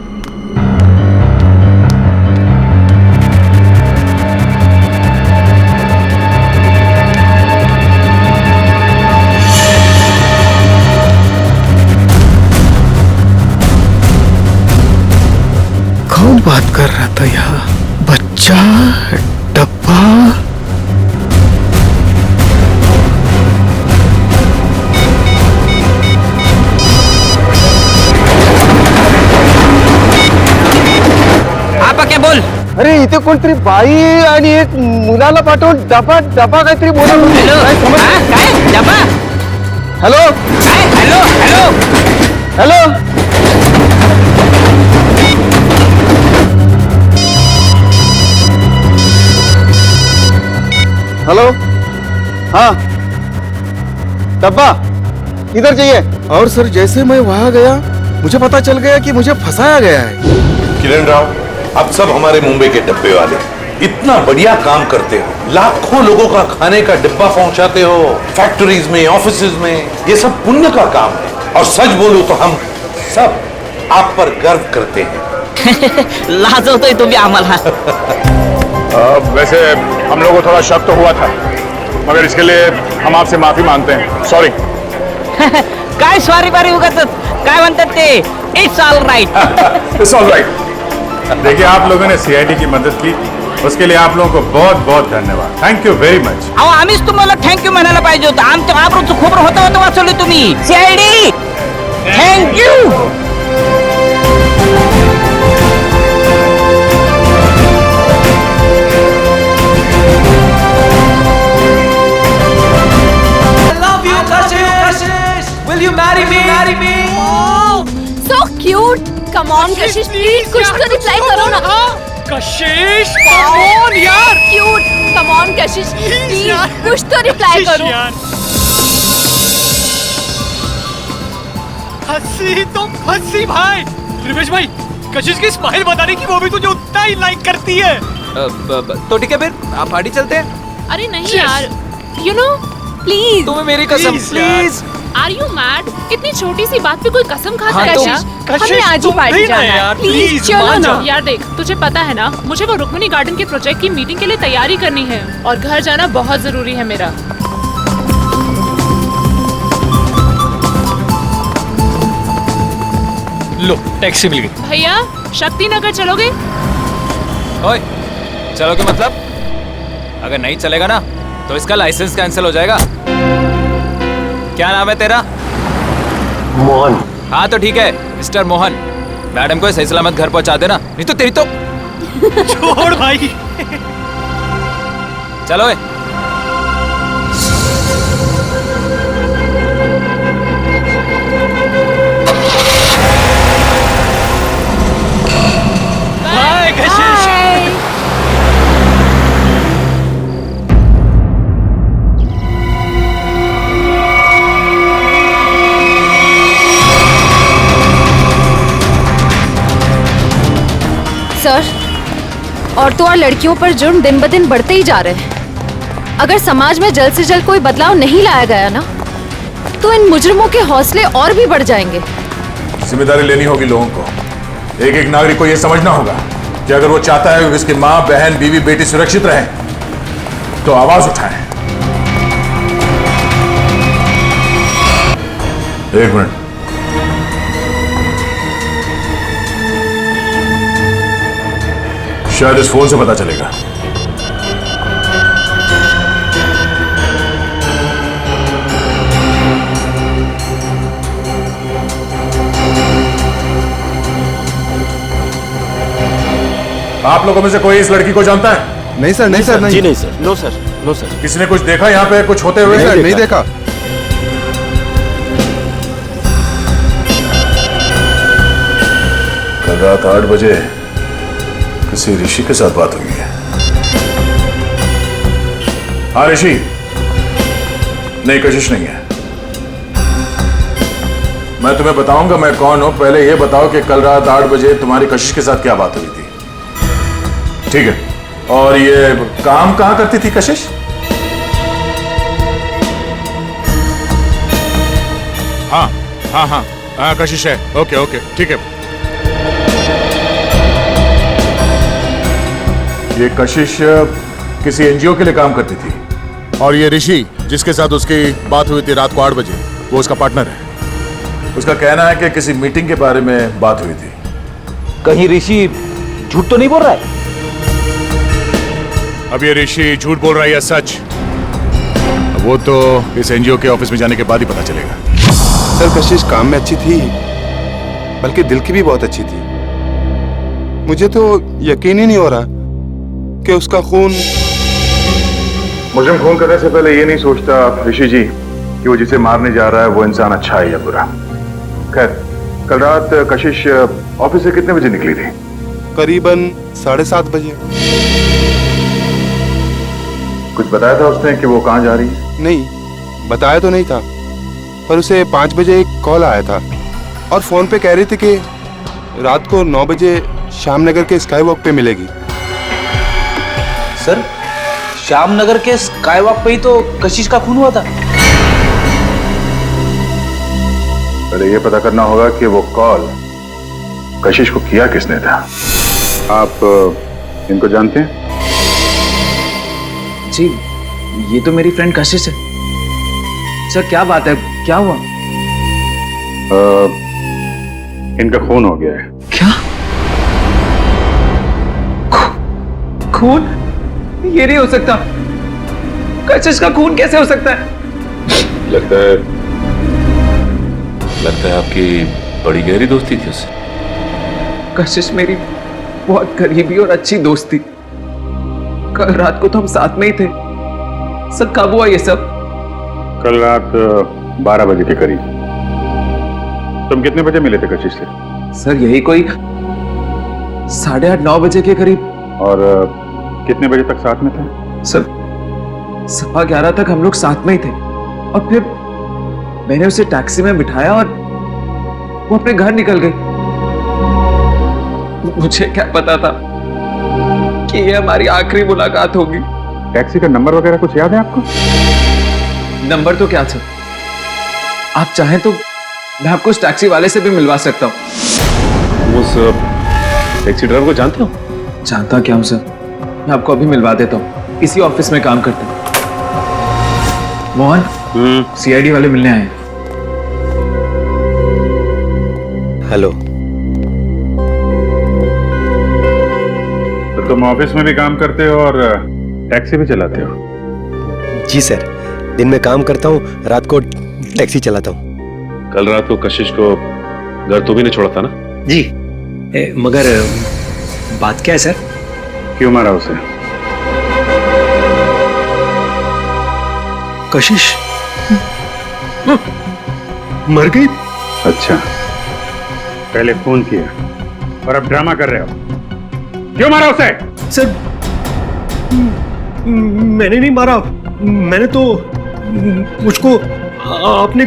कौन बात कर रहा था यहाँ? बच्चा, डब्बा. आपा क्या बोल? अरे इथे कोणतरी बाई आणि एक मुलाला पाठवून डबा डबा काहीतरी बोलत होती. हॅलो, काय समजलं? हा, काय डबा? हॅलो काय? Hello hello hello. हेलो, हाँ डब्बा इधर चाहिए. और सर जैसे मैं वहां गया मुझे पता चल गया कि मुझे फंसाया गया है. किरण राव, आप सब हमारे मुंबई के डब्बे वाले इतना बढ़िया काम करते हो, लाखों लोगों का खाने का डिब्बा पहुंचाते हो, फैक्ट्रीज में, ऑफिसेज में. ये सब पुण्य का काम है और सच बोलूं तो हम सब आप पर गर्व करते हैं. लाजवतोय तुम्ही आम्हाला. वैसे हम लोगों को थोड़ा शक तो हुआ था, मगर इसके लिए हम आपसे माफी मांगते हैं. सॉरी. काय सॉरी बारी उगाच काय म्हणतात ते, it's all right. It's all right. देखिए, आप लोगों ने सीआईडी की मदद की, उसके लिए आप लोगों को बहुत बहुत धन्यवाद. Thank you very much. अहो आम्हीच तुम्हाला थँक्यू म्हणायला पाहिजे होतं. आमच्या आबरूचं खोबरं होतं वाचवलं तुम्ही. CID thank you. Will you marry me? Marry me? Oh, so cute. Come on, Kashish, please कुछ तो रिप्लाई करो ना. कशिश, come on यार. Cute. Come on, Kashish, please कुछ तो रिप्लाई करो. हंसी तो हंसी भाई. रिवेश भाई, कशिश की स्माइल बताने की वो भी तुझे उतना ही लाइक करती है. तो ठीक है फिर आप पार्टी चलते हैं. अरे नहीं यार, you know, please. तुम्हें मेरी कसम, प्लीज. Are you mad? इतनी छोटी सी बात पे कोई कसम खाता है क्या? हमें आज ही पार्टी जाना है. प्लीज चलो ना. यार देख, तुझे पता है ना, मुझे वो रुक्मिणी गार्डन के प्रोजेक्ट की मीटिंग के लिए तैयारी करनी है और घर जाना बहुत जरूरी है मेरा. लो, टैक्सी मिल गई. भैया, शक्ति नगर चलोगे? ओए, चलोगे मतलब? अगर नहीं चलेगा ना तो इसका लाइसेंस कैंसिल हो जाएगा. क्या नाम है तेरा? मोहन. हाँ तो ठीक है, मिस्टर मोहन. मैडम को सही सलामत घर पहुंचा देना, नहीं तो तेरी तो. छोड़ भाई. चलो. बाय कशिश. सर, औरतों और लड़कियों पर जुर्म दिन ब दिन बढ़ते ही जा रहे हैं. अगर समाज में जल्द से जल्द कोई बदलाव नहीं लाया गया ना, तो इन मुजरिमों के हौसले और भी बढ़ जाएंगे. जिम्मेदारी लेनी होगी लोगों को. एक एक नागरिक को यह समझना होगा कि अगर वो चाहता है कि उसकी माँ, बहन, बीवी, बेटी सुरक्षित रहे, तो आवाज उठाएं. एक मिनट. शायद इस फोन से पता चलेगा. आप लोगों में से कोई इस लड़की को जानता है? नहीं सर, नहीं सर, नहीं. जी नहीं sir. No sir, no sir. किसी ने कुछ देखा यहाँ पे कुछ होते हुए? नहीं देखा. कल रात 8 बजे किसी ऋषि के साथ बात हुई है। हाँ ऋषि, नहीं कशिश नहीं है। मैं तुम्हें बताऊंगा मैं कौन हूं, पहले यह बताओ कि कल रात 8 बजे तुम्हारी कशिश के साथ क्या बात हुई थी। ठीक है, और ये काम कहां करती थी कशिश? हाँ हाँ हाँ हाँ कशिश है। ओके ओके ठीक है। ये कशिश किसी एनजीओ के लिए काम करती थी। और ये ऋषि जिसके साथ उसकी बात हुई थी रात को 8 बजे, वो उसका पार्टनर है। उसका कहना है कि किसी मीटिंग के बारे में बात हुई थी। कहीं ऋषि झूठ तो नहीं बोल रहा है? अब ये ऋषि झूठ बोल रहा है या सच, वो तो इस एनजीओ के ऑफिस में जाने के बाद ही पता चलेगा। सर कशिश काम में अच्छी थी, बल्कि दिल की भी बहुत अच्छी थी। मुझे तो यकीन ही नहीं हो रहा कि उसका खून। मुजरिम खून करने से पहले ये नहीं सोचता ऋषि जी कि वो जिसे मारने जा रहा है वो इंसान अच्छा है या बुरा। खैर, कल रात कशिश ऑफिस से कितने बजे निकली थी? करीबन 7:30 बजे। कुछ बताया था उसने कि वो कहाँ जा रही है? नहीं, बताया तो नहीं था, पर उसे 5 बजे एक कॉल आया था और फोन पे कह रही थी कि रात को 9 बजे श्यामनगर के स्काई वॉक पे मिलेगी। सर, श्यामनगर के स्काई वॉक पे ही तो कशिश का खून हुआ था। पहले ये पता करना होगा कि वो कॉल कशिश को किया किसने था। आप इनको जानते हैं? जी, ये तो मेरी फ्रेंड कशिश है। सर क्या बात है, क्या हुआ? इनका खून हो गया है। क्या? खून? ये नहीं हो सकता। कशिश का खून कैसे हो सकता है? लगता है आपकी बड़ी गहरी दोस्ती थी उससे। कशिश मेरी बहुत करीबी और अच्छी दोस्त थी। कल रात को तो हम साथ में ही थे। सर कब हुआ ये सब? कल रात 12 बजे के करीब। तुम कितने बजे मिले थे कशिश से? सर यही कोई 8:30-9 बजे के करीब। और कितने बजे तक साथ में थे? सर 11:15 तक हम लोग साथ में ही थे और फिर मैंने उसे टैक्सी में बिठाया और वो अपने घर निकल गई। मुझे क्या पता था कि ये हमारी आखिरी मुलाकात होगी। टैक्सी का नंबर वगैरह कुछ याद है आपको? नंबर तो क्या सर, आप चाहें तो मैं आपको उस टैक्सी वाले से भी मिलवा सकता हूँ। उस टैक्सी ड्राइवर को जानते हो? जानता क्या हूँ सर, मैं आपको अभी मिलवा देता हूँ। इसी ऑफिस में काम करते हैं। मोहन, सीआईडी वाले मिलने आए हैं। हेलो। तो तुम ऑफिस में भी काम करते हो और टैक्सी भी चलाते हो? जी सर, दिन में काम करता हूँ, रात को टैक्सी चलाता हूँ। कल रात को कशिश को घर तो भी नहीं छोड़ा था ना? जी, मगर बात क्या है सर? क्यों मारा उसे? कशिश मर गई। अच्छा, पहले फोन किया और अब ड्रामा कर रहे हो। क्यों मारा उसे? सर मैंने नहीं मारा, मैंने तो मुझको आपने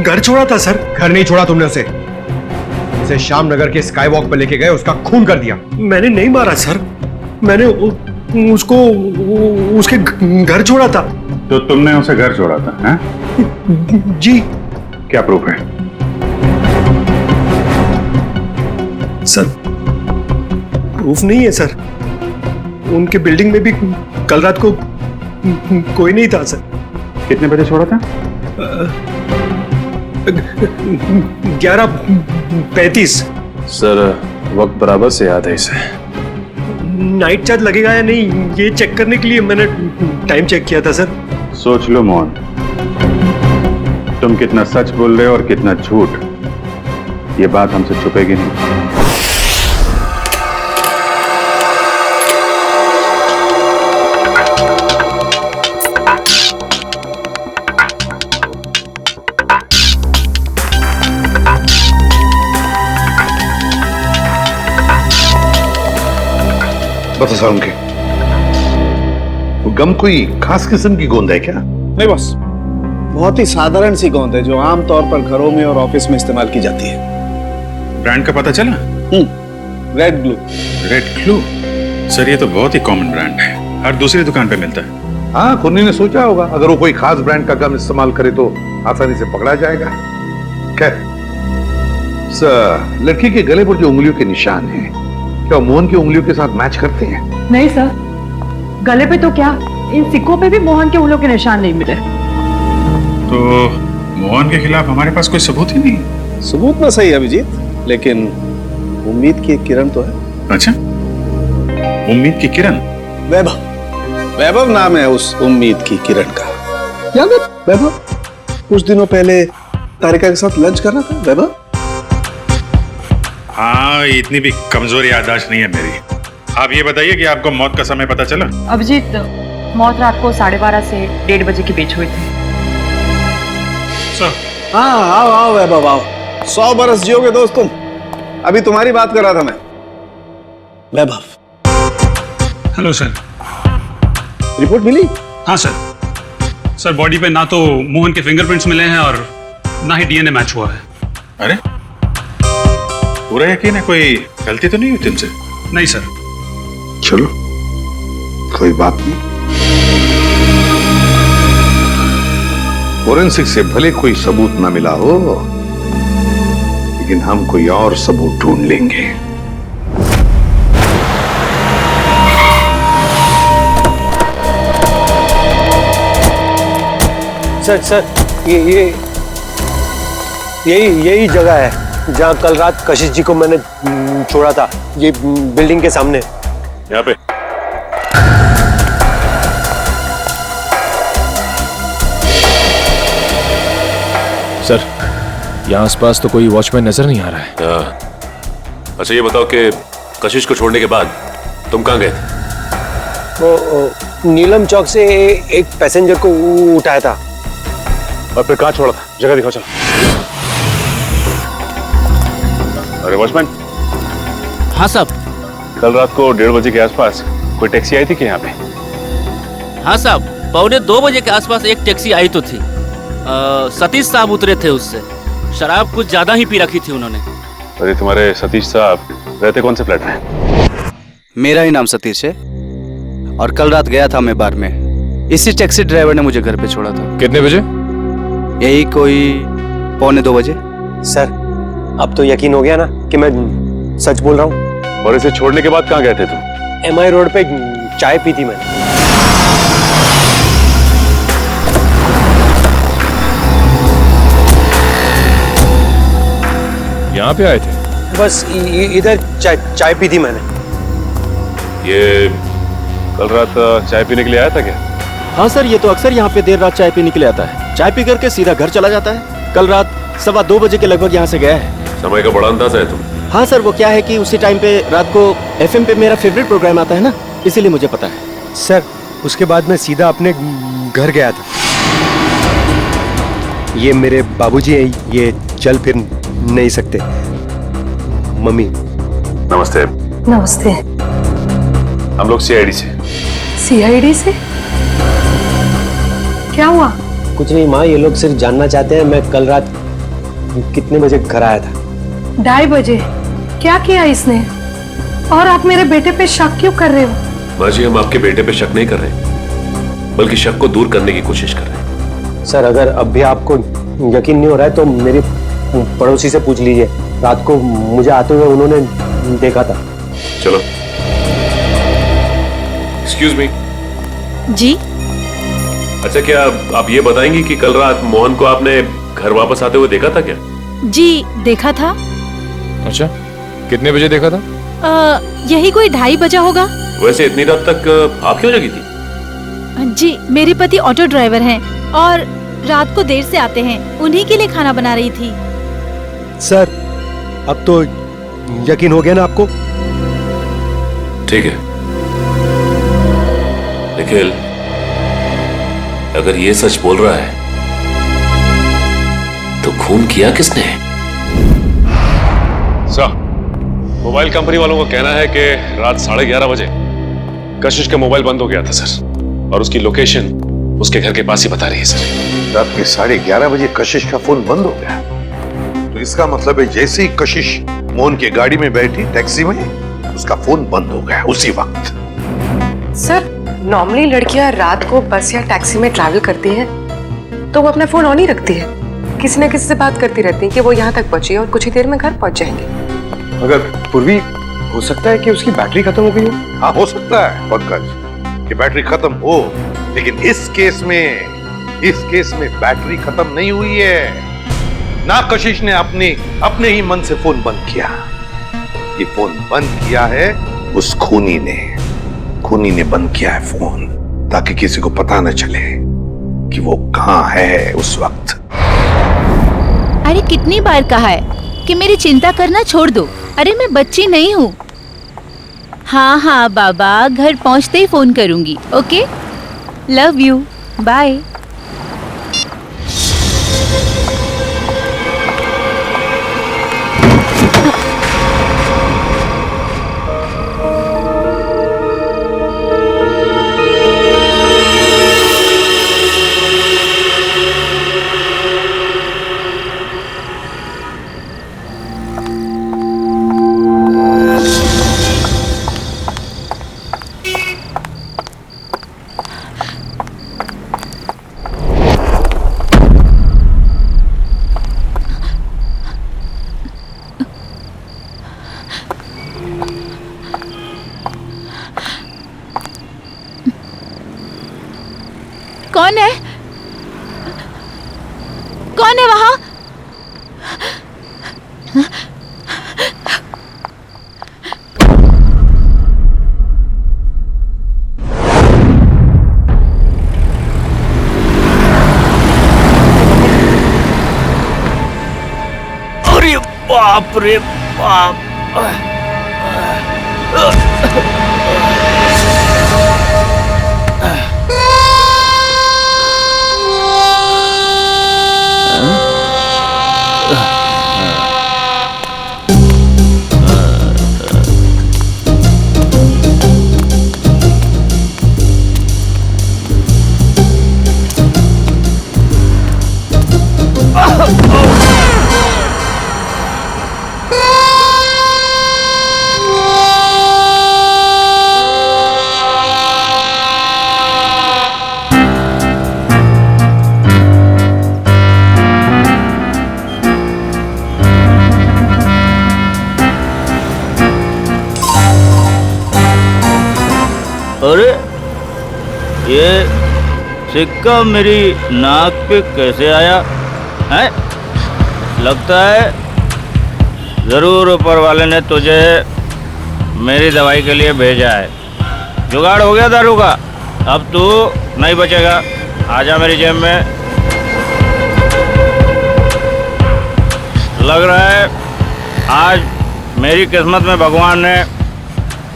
घर छोड़ा था सर। घर नहीं छोड़ा तुमने उसे, उसे श्यामनगर के स्काई वॉक पर लेके गए, उसका खून कर दिया। मैंने नहीं मारा सर, मैंने उसको उसके घर छोड़ा था। तो तुमने उसे घर छोड़ा था? हैं? जी। क्या प्रूफ है? सर प्रूफ नहीं है सर, उनके बिल्डिंग में भी कल रात को कोई नहीं था सर। कितने बजे छोड़ा था? 11:35। सर वक्त बराबर से याद है इसे। नाइट चार्ज लगेगा या नहीं ये चेक करने के लिए मैंने टाइम चेक किया था सर। सोच लो मोहन, तुम कितना सच बोल रहे हो और कितना झूठ, ये बात हमसे छुपेगी नहीं। बता सारुण के वो गम कोई खास किस्म की गोंद है क्या? नहीं बॉस, बहुत ही साधारण सी गोंद है जो आमतौर पर घरों में और ऑफिस में इस्तेमाल की जाती है। ब्रांड का पता चला? Red glue. Red glue? Sir ये तो बहुत ही कॉमन ब्रांड है, हर दूसरी दुकान पे मिलता है। हाँ, कुन्नी ने सोचा होगा अगर वो कोई खास ब्रांड का गम इस्तेमाल करे तो आसानी से पकड़ा जाएगा। खैर, लड़की के गले पर जो उंगलियों के निशान हैं, क्या मोहन की उंगलियों के साथ मैच करते हैं? नहीं सर, गले पे तो क्या, इन सिक्कों पे भी मोहन के उंगलियों के निशान नहीं मिले। तो मोहन के खिलाफ हमारे पास कोई सबूत ही नहीं। सबूत ना सही अभिजीत, लेकिन उम्मीद की एक किरण तो है। अच्छा, उम्मीद की किरण? वैभव, वैभव नाम है उस उम्मीद की किरण का। याद है वैभव? कुछ दिनों पहले तारिका के साथ लंच कर रहा था वैभव। हाँ, इतनी भी कमजोर याददाश्त नहीं है मेरी। आप ये बताइए कि आपको मौत का समय पता चला? अभिजीत, मौत रात को 12:30 से 1:30 बजे के बीच हुई थी। हाँ, आओ आओ वैभव आओ, 100 बरस जियोगे दोस्त तुम। अभी तुम्हारी बात कर रहा था मैं। वैभव। Hello sir. रिपोर्ट मिली? हाँ सर। सर, बॉडी पे ना तो मोहन के फिंगरप्रिंट्स मिले हैं और ना ही डीएनए मैच हुआ है। अरे, पूरा यकीन है कोई गलती तो नहीं हुई तुमसे? नहीं सर। चलो, कोई बात नहीं। फोरेंसिक से भले कोई सबूत ना मिला हो, लेकिन हम कोई और सबूत ढूंढ लेंगे। सर, यही जगह है जहाँ कल रात कशिश जी को मैंने छोड़ा था। ये बिल्डिंग के सामने। यहाँ पे? सर, यहाँ आसपास तो कोई वॉचमैन नजर नहीं आ रहा है। अच्छा, ये बताओ कि कशिश को छोड़ने के बाद तुम कहाँ गए थे? वो नीलम चौक से एक पैसेंजर को उठाया था। और फिर कहाँ छोड़ा था? जगह दिखाओ चलो। अरे वॉचमैन। हाँ साहब। कल रात को 1:30 बजे के आसपास कोई टैक्सी आई थी क्या यहाँ पे? हाँ साहब, 1:45 बजे के आसपास एक टैक्सी आई तो थी। सतीश साहब उतरे थे उससे। शराब कुछ ज्यादा ही पी रखी थी उन्होंने। अरे तुम्हारे सतीश साहब रहते कौन से फ्लैट में? मेरा ही नाम सतीश है और कल रात गया था मैं बार में। इसी टैक्सी ड्राइवर ने मुझे घर पे छोड़ा था। कितने बजे? यही कोई 1:45 बजे। सर, अब तो यकीन हो गया ना कि मैं सच बोल रहा हूँ। और इसे छोड़ने के बाद कहाँ गए थे तुम? MI रोड पे चाय पी थी मैंने। यहाँ पे आए थे? बस इधर चाय पी थी मैंने। ये कल रात चाय पीने के लिए आया था क्या? हाँ सर, ये तो अक्सर यहाँ पे देर रात चाय पीने के लिए आता है। चाय पी करके सीधा घर चला जाता है। कल रात 2:15 बजे के लगभग यहाँ से गया है। समय का बड़ा अंदाजा है तुम। हाँ सर, वो क्या है कि उसी टाइम पे रात को FM पे मेरा फेवरेट प्रोग्राम आता है ना, इसीलिए मुझे पता है। सर, उसके बाद मैं सीधा अपने घर गया था। ये मेरे बाबूजी हैं, ये चल फिर नहीं सकते। मम्मी। नमस्ते। नमस्ते। हम लोग CID से। CID से? क्या हुआ? कुछ नहीं माँ, ये लोग सिर्फ जानना चाहते हैं मैं कल रात कितने बजे घर आया था। 2:30 बजे। क्या किया इसने? और आप मेरे बेटे पे शक क्यों कर रहे हो? माँ जी, हम आपके बेटे पे शक नहीं कर रहे, बल्कि शक को दूर करने की कोशिश कर रहे हैं। सर, अगर अब भी आपको यकीन नहीं हो रहा है तो मेरी पड़ोसी से पूछ लीजिए। रात को मुझे आते हुए उन्होंने देखा था। चलो। Excuse me. जी। अच्छा, क्या आप ये बताएंगी कि कल रात मोहन को आपने घर वापस आते हुए देखा था क्या? जी, देखा था। अच्छा, कितने बजे देखा था? यही कोई 2:30 बजा होगा। वैसे इतनी रात तक आप क्यों जगी थी? जी, मेरे पति ऑटो ड्राइवर हैं और रात को देर से आते हैं। उन्हीं के लिए खाना बना रही थी। सर, अब तो यकीन हो गया ना आपको? ठीक है, निखिल, अगर ये सच बोल रहा है तो खून किया किसने? सर, मोबाइल कंपनी वालों का कहना है कि रात 11:30 बजे कशिश का मोबाइल बंद हो गया था सर, और उसकी लोकेशन उसके घर के पास ही बता रही है सर। रात के 11:30 बजे कशिश का फोन बंद हो गया, तो इसका मतलब है जैसे ही कशिश मोहन की गाड़ी में बैठी टैक्सी में, उसका फोन बंद हो गया उसी वक्त। सर नॉर्मली लड़कियां रात को बस या टैक्सी में ट्रैवल करती हैं तो वो अपना फोन ऑन ही रखती है, किसी न किसी से बात करती रहती हैं कि वो यहाँ तक पहुंची है और कुछ ही देर में घर पहुंच जाएंगे। मगर पूर्वी, हो सकता है कि उसकी बैटरी खत्म हो गई हो। हाँ हो सकता है पंकज कि बैटरी खत्म हो, लेकिन इस केस में बैटरी खत्म नहीं हुई है। ना कशिश ने अपने ही मन से फोन बंद किया, ये फोन बंद किया है उस खूनी ने बंद किया है फोन, ताकि किसी को पता न चले कि वो कहां है उस वक्त। अरे कितनी बार कहा है कि मेरी चिंता करना छोड़ दो। अरे मैं बच्ची नहीं हूँ। हाँ हाँ बाबा, घर पहुँचते ही फोन करूंगी। Okay, love you, bye. कौन है? कौन है वहां? अरे बाप रे बाप। अरे ये सिक्का मेरी नाक पे कैसे आया है? लगता है जरूर ऊपर वाले ने तुझे मेरी दवाई के लिए भेजा है। जुगाड़ हो गया दारू का, अब तू नहीं बचेगा। आजा मेरी जेब में। लग रहा है आज मेरी किस्मत में भगवान ने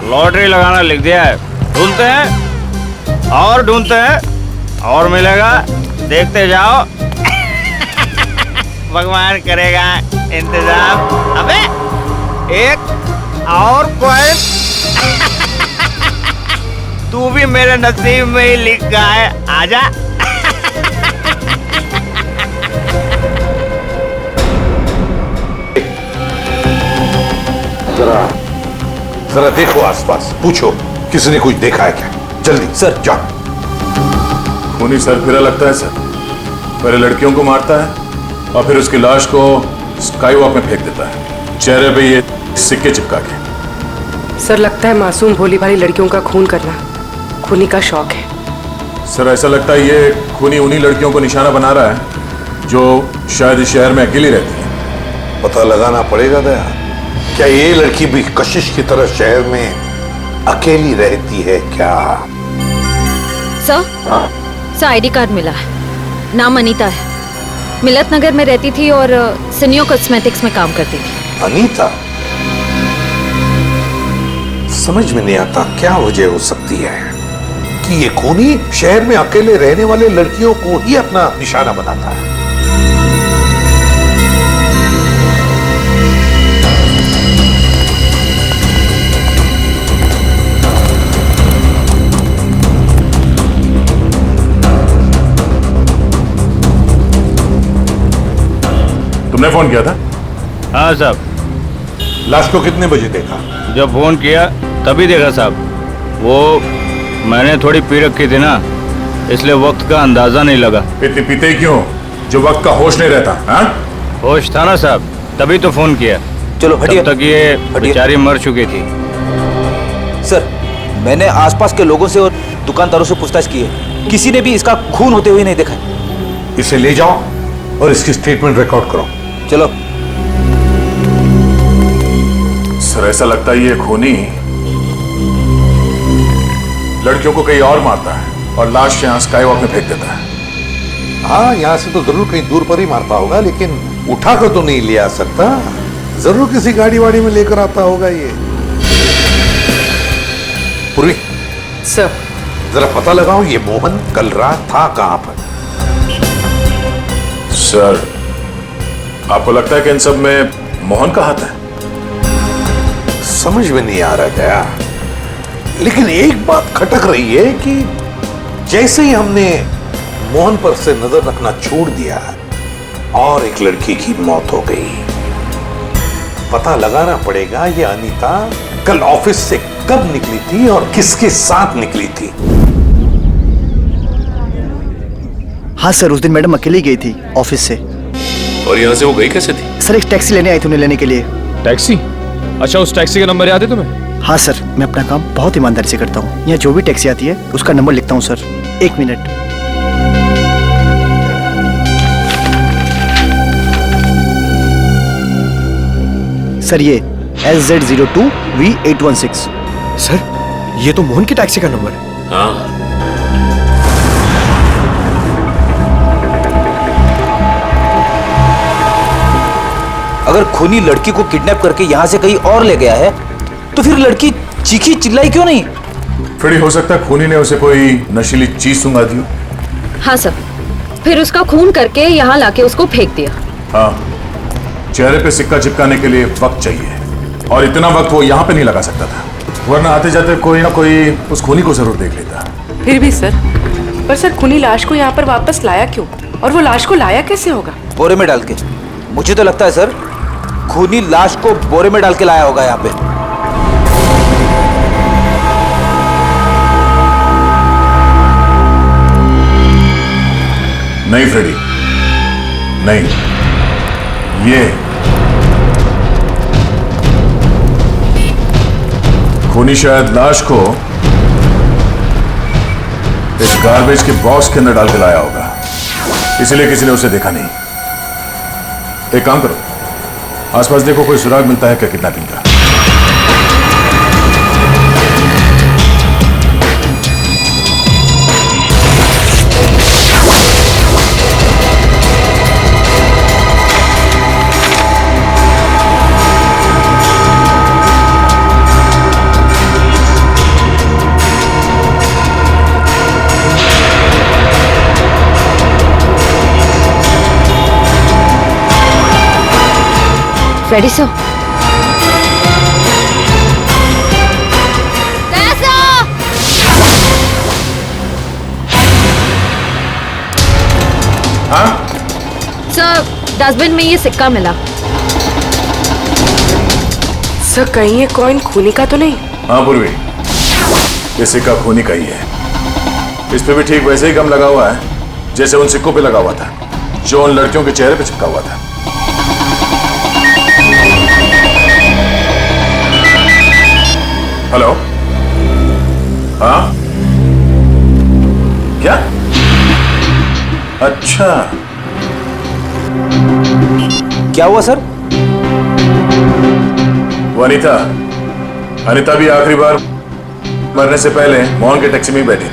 लॉटरी लगाना लिख दिया है। ढूंढते हैं और ढूंढते हैं और मिलेगा, देखते जाओ। भगवान करेगा इंतजाम। अबे एक और कॉइन तू भी मेरे नसीब में ही लिखा है। आजा। जरा देखो आसपास, पूछो किसी ने कुछ देखा है क्या? जल्दी सर जाओ। खूनी सरफिरा लगता है सर, पहले लड़कियों को मारता है और फिर उसकी लाश को स्काई वॉक में फेंक देता है, चेहरे पे ये सिक्के चिपका के। सर लगता है मासूम भोली भाली लड़कियों का खून करना खूनी का शौक है। सर ऐसा लगता है ये खूनी उन्हीं लड़कियों को निशाना बना रहा है जो शायद इस शहर में अकेली रहती है। पता लगाना पड़ेगा दया, क्या ये लड़की भी कशिश की तरह शहर में अकेली रहती है क्या? सर आईडी कार्ड मिला है, नाम अनीता है, मिलत नगर में रहती थी और सिनियो कॉस्मेटिक्स में काम करती थी। अनीता? समझ में नहीं आता क्या वजह हो सकती है कि ये खूनी शहर में अकेले रहने वाले लड़कियों को ही अपना निशाना बनाता है। तुमने फोन किया था? हाँ साहब। लाश को कितने बजे देखा? जब फोन किया तभी देखा साहब। वो मैंने थोड़ी पी रखी थी ना, इसलिए वक्त का अंदाजा नहीं लगा। इतनी पीते ही क्यों जो वक्त का होश नहीं रहता? हाँ? होश था ना साहब, तभी तो फोन किया। चलो हटिए। तब तक ये बेचारी मर चुकी थी। सर, मैंने आसपास के लोगों से और दुकानदारों से पूछताछ की है, किसी ने भी इसका खून होते हुए नहीं देखा। इसे ले जाओ और इसकी स्टेटमेंट रिकॉर्ड करो। चलो। सर, ऐसा लगता है ये खूनी लड़कियों को कहीं और मारता है और लाश यहाँ स्काई वॉक में फेंक देता है। हाँ, यहाँ से तो जरूर कहीं दूर पर ही मारता होगा, लेकिन उठाकर तो नहीं ले आ सकता। जरूर किसी गाड़ी वाड़ी में लेकर आता होगा ये। पूरी सर, जरा पता लगाओ ये मोहन कल रात था कहां पर? सर, आपको लगता है कि इन सब में मोहन का हाथ है? समझ में नहीं आ रहा गया, लेकिन एक बात खटक रही है कि जैसे ही हमने मोहन पर से नजर रखना छोड़ दिया और एक लड़की की मौत हो गई। पता लगाना पड़ेगा ये अनीता कल ऑफिस से कब निकली थी और किसके साथ निकली थी। हाँ सर, उस दिन मैडम अकेली गई थी ऑफिस से। और यहाँ से वो गई कैसे थी? सर, एक टैक्सी लेने आई थी उन्हें लेने के लिए। टैक्सी? अच्छा, उस टैक्सी का नंबर याद है तुम्हें? हाँ सर, मैं अपना काम बहुत ईमानदारी से करता हूँ। यहाँ जो भी टैक्सी आती है उसका नंबर लिखता हूँ सर। 1 मिनट। सर, ये SZ02V816। सर, ये तो मोहन की टैक्सी का नंबर है। हाँ। अगर खूनी लड़की को किडनैप करके यहाँ से कहीं और ले गया है, तो फिर लड़की चीखी चिल्लाई क्यों नहीं? फिर हो सकता है खूनी ने उसे कोई नशीली चीज सुंघा दी हो। हाँ सर, फिर उसका खून करके यहाँ लाके उसको फेंक दिया। हाँ, चेहरे पे सिक्का चिपकाने के लिए वक्त चाहिए, और इतना वक्त वो यहाँ पे नहीं लगा सकता था, वरना आते जाते कोई ना कोई उस खूनी को जरूर देख लेता। फिर भी सर, पर सर खूनी लाश को यहाँ पर वापस लाया क्यों? और वो लाश को लाया कैसे होगा? बोरे में डाल के। मुझे तो लगता है सर, खूनी लाश को बोरे में डाल के लाया होगा यहाँ पे। नहीं फ्रेडी, नहीं, ये खूनी शायद लाश को एक गार्बेज के बॉक्स के अंदर डाल के लाया होगा, इसलिए किसी ने उसे देखा नहीं। एक काम करो, आसपास देखो कोई सुराग मिलता है क्या किडनैपिंग का। Ready sir? हाँ? सर, डस्टबिन में ये सिक्का मिला। सर, कहीं ये कॉइन खूनी का तो नहीं? हाँ पूर्वी, ये सिक्का खूनी का ही है। इस पे भी ठीक वैसे ही गम लगा हुआ है जैसे उन सिक्कों पे लगा हुआ था, जो उन लड़कियों के चेहरे पे चिपका हुआ था। हेलो? हाँ? क्या? अच्छा, क्या हुआ सर? वो अनीता भी आखिरी बार मरने से पहले मोहन के टैक्सी में ही बैठी थी।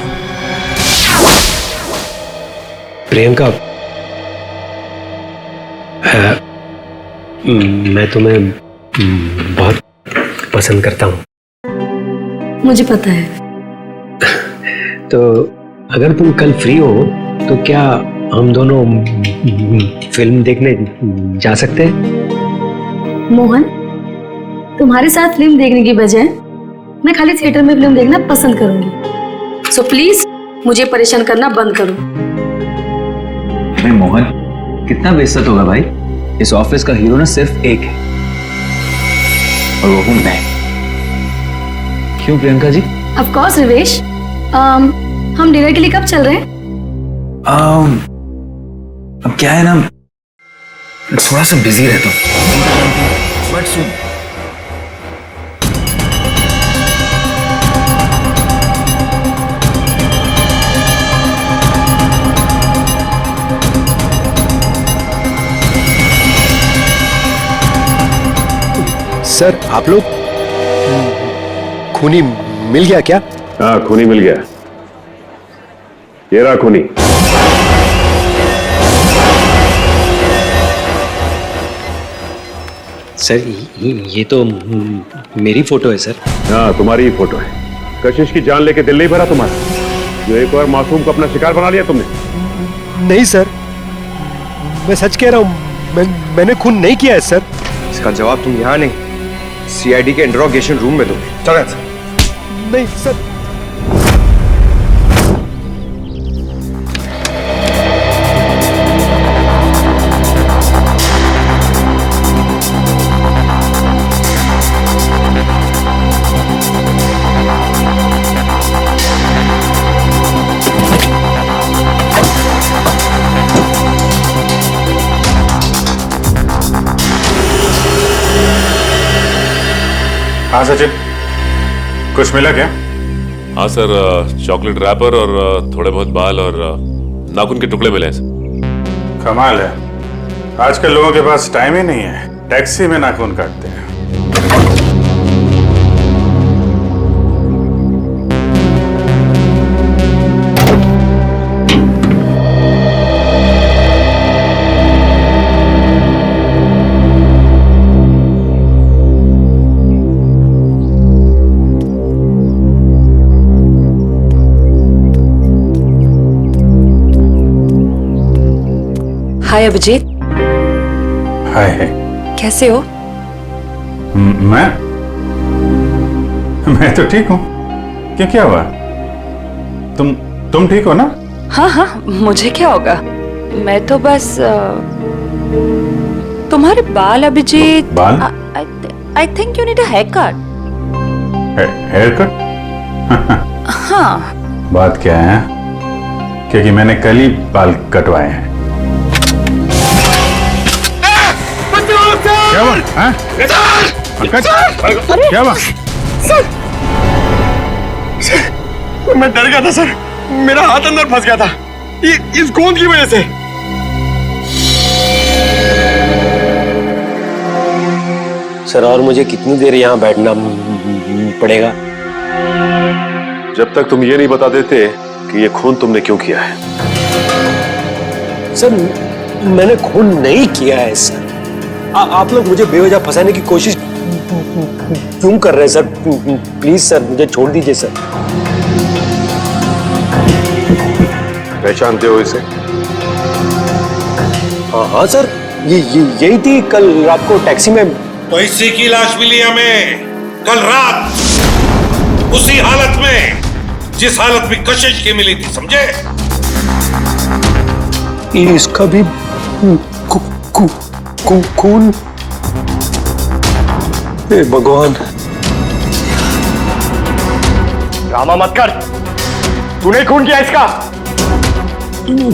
प्रियंका, मैं तुम्हें बहुत पसंद करता हूँ। मुझे पता है। तो अगर तुम कल फ्री हो तो क्या हम दोनों फिल्म देखने जा सकते हैं? मोहन, तुम्हारे साथ फिल्म देखने की बजाय मैं खाली थिएटर में फिल्म देखना पसंद करूंगी। सो प्लीज मुझे परेशान करना बंद करो। अरे मोहन, कितना बेइज्जत होगा भाई। इस ऑफिस का हीरो ना सिर्फ एक है, और वो हूं मैं। क्यों प्रियंका जी? ऑफ कोर्स रिवेश, हम डिनर के लिए कब चल रहे हैं? अब क्या है ना, थोड़ा सा बिजी रहता हूँ, बट सुन, सर आप लोग खूनी मिल गया क्या? हाँ खूनी मिल गया, ये रहा खूनी। सर ये तो मेरी फोटो है सर। हाँ तुम्हारी ही फोटो है। कशिश की जान लेके दिल नहीं भरा तुम्हारा? जो एक और मासूम को अपना शिकार बना लिया तुमने? नहीं सर, मैं सच कह रहा हूँ, मैंने खून नहीं किया है सर। इसका जवाब तुम यहाँ नहीं, सीआईडी के इंट्रोगेशन रूम में दो। चलो सर। नहीं सर। हाँ सचिन, कुछ मिला क्या? हाँ सर, चॉकलेट रैपर और थोड़े बहुत बाल और नाखून के टुकड़े मिले हैं सर। कमाल है, आजकल लोगों के पास टाइम ही नहीं है, टैक्सी में नाखून काटते हैं। हाय अभिजीत। हाय। कैसे हो? मैं तो ठीक हूँ। क्या हुआ? तुम ठीक हो ना? हाँ हाँ, मुझे क्या होगा, मैं तो बस तुम्हारे बाल अभिजीत। बाल? I think you need a haircut. Haircut? हाँ। बात क्या है? क्योंकि मैंने कल ही बाल कटवाए हैं। क्या बात? हाँ? पंकज? क्या बात? मैं डर गया था सर, मेरा हाथ अंदर फंस गया था इस गोंद की वजह से। सर और मुझे कितनी देर यहाँ बैठना पड़ेगा? जब तक तुम ये नहीं बता देते कि ये खून तुमने क्यों किया है। सर मैंने खून नहीं किया है सर। आप लोग मुझे बेवजह फंसाने की कोशिश क्यों कर रहे हैं सर? प्लीज सर मुझे छोड़ दीजिए सर। पहचानते हो इसे? हाँ सर, यही थी कल रात को टैक्सी में। तो इसी की लाश मिली हमें कल रात, उसी हालत में जिस हालत में कशिश की मिली थी, समझे? इसका भी खून? हे भगवान। ड्रामा मत कर, तूने खून किया इसका।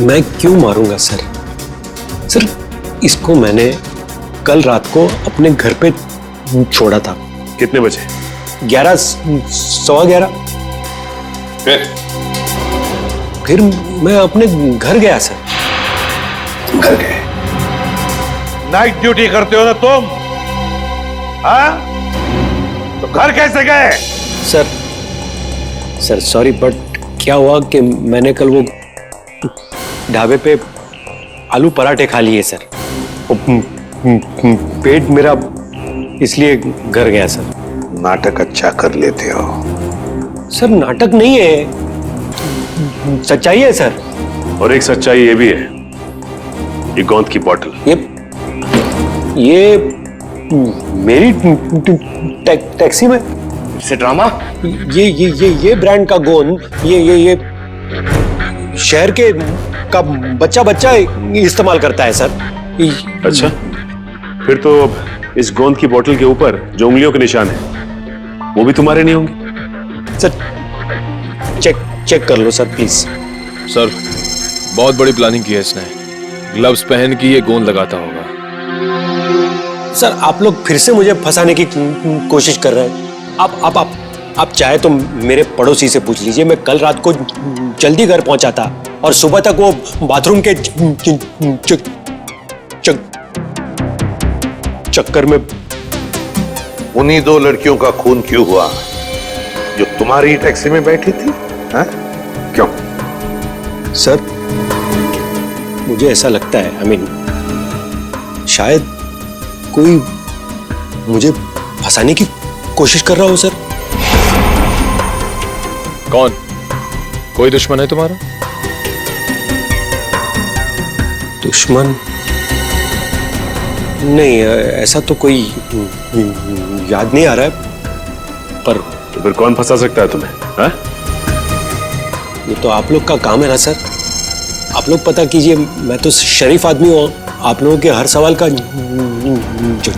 मैं क्यों मारूंगा सर? सर इसको मैंने कल रात को अपने घर पे छोड़ा था। कितने बजे? 11, सवा 11। फिर मैं अपने घर गया सर। घर गए? नाइट ड्यूटी करते हो ना तुम? हाँ? तो घर कैसे गए? सर सॉरी, बट क्या हुआ कि मैंने कल वो ढाबे पे आलू पराठे खा लिए सर। पेट मेरा इसलिए घर गया सर। नाटक अच्छा कर लेते हो। सर नाटक नहीं है, सच्चाई है सर। और एक सच्चाई ये भी है, ये गोंद की बोतल। ये मेरी टैक्सी में से ड्रामा। ये ब्रांड का गोंद ये शहर के का बच्चा इस्तेमाल करता है सर। अच्छा, फिर तो इस गोंद की बोतल के ऊपर जो उंगलियों के निशान है वो भी तुम्हारे नहीं होंगे। सर चेक कर लो सर प्लीज। सर बहुत बड़ी प्लानिंग की है इसने। ग्लव्स पहन के ये गोंद लगाता होगा। सर आप लोग फिर से मुझे फंसाने की कोशिश कर रहे हैं। आप चाहे तो मेरे पड़ोसी से पूछ लीजिए। मैं कल रात को जल्दी घर पहुंचा था और सुबह तक वो बाथरूम के चक्कर में। उन्हीं दो लड़कियों का खून क्यों हुआ जो तुम्हारी टैक्सी में बैठी थी? है? क्यों? सर मुझे ऐसा लगता है, आई मीन शायद कोई मुझे फंसाने की कोशिश कर रहा हो सर। कौन? कोई दुश्मन है तुम्हारा? दुश्मन नहीं, ऐसा तो कोई याद नहीं आ रहा है। पर तो फिर कौन फंसा सकता है तुम्हें? है? ये तो आप लोग का काम है ना सर। आप लोग पता कीजिए। मैं तो शरीफ आदमी हूँ, आप लोगों के हर सवाल का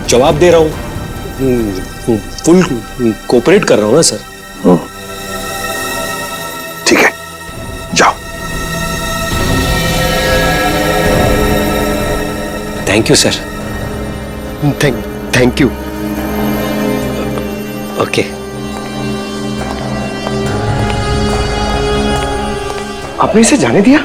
जवाब दे रहा हूँ। फुल कोऑपरेट कर रहा हूँ ना सर। ठीक है, जाओ। Thank you sir. Thank you. Okay. आपने इसे जाने दिया?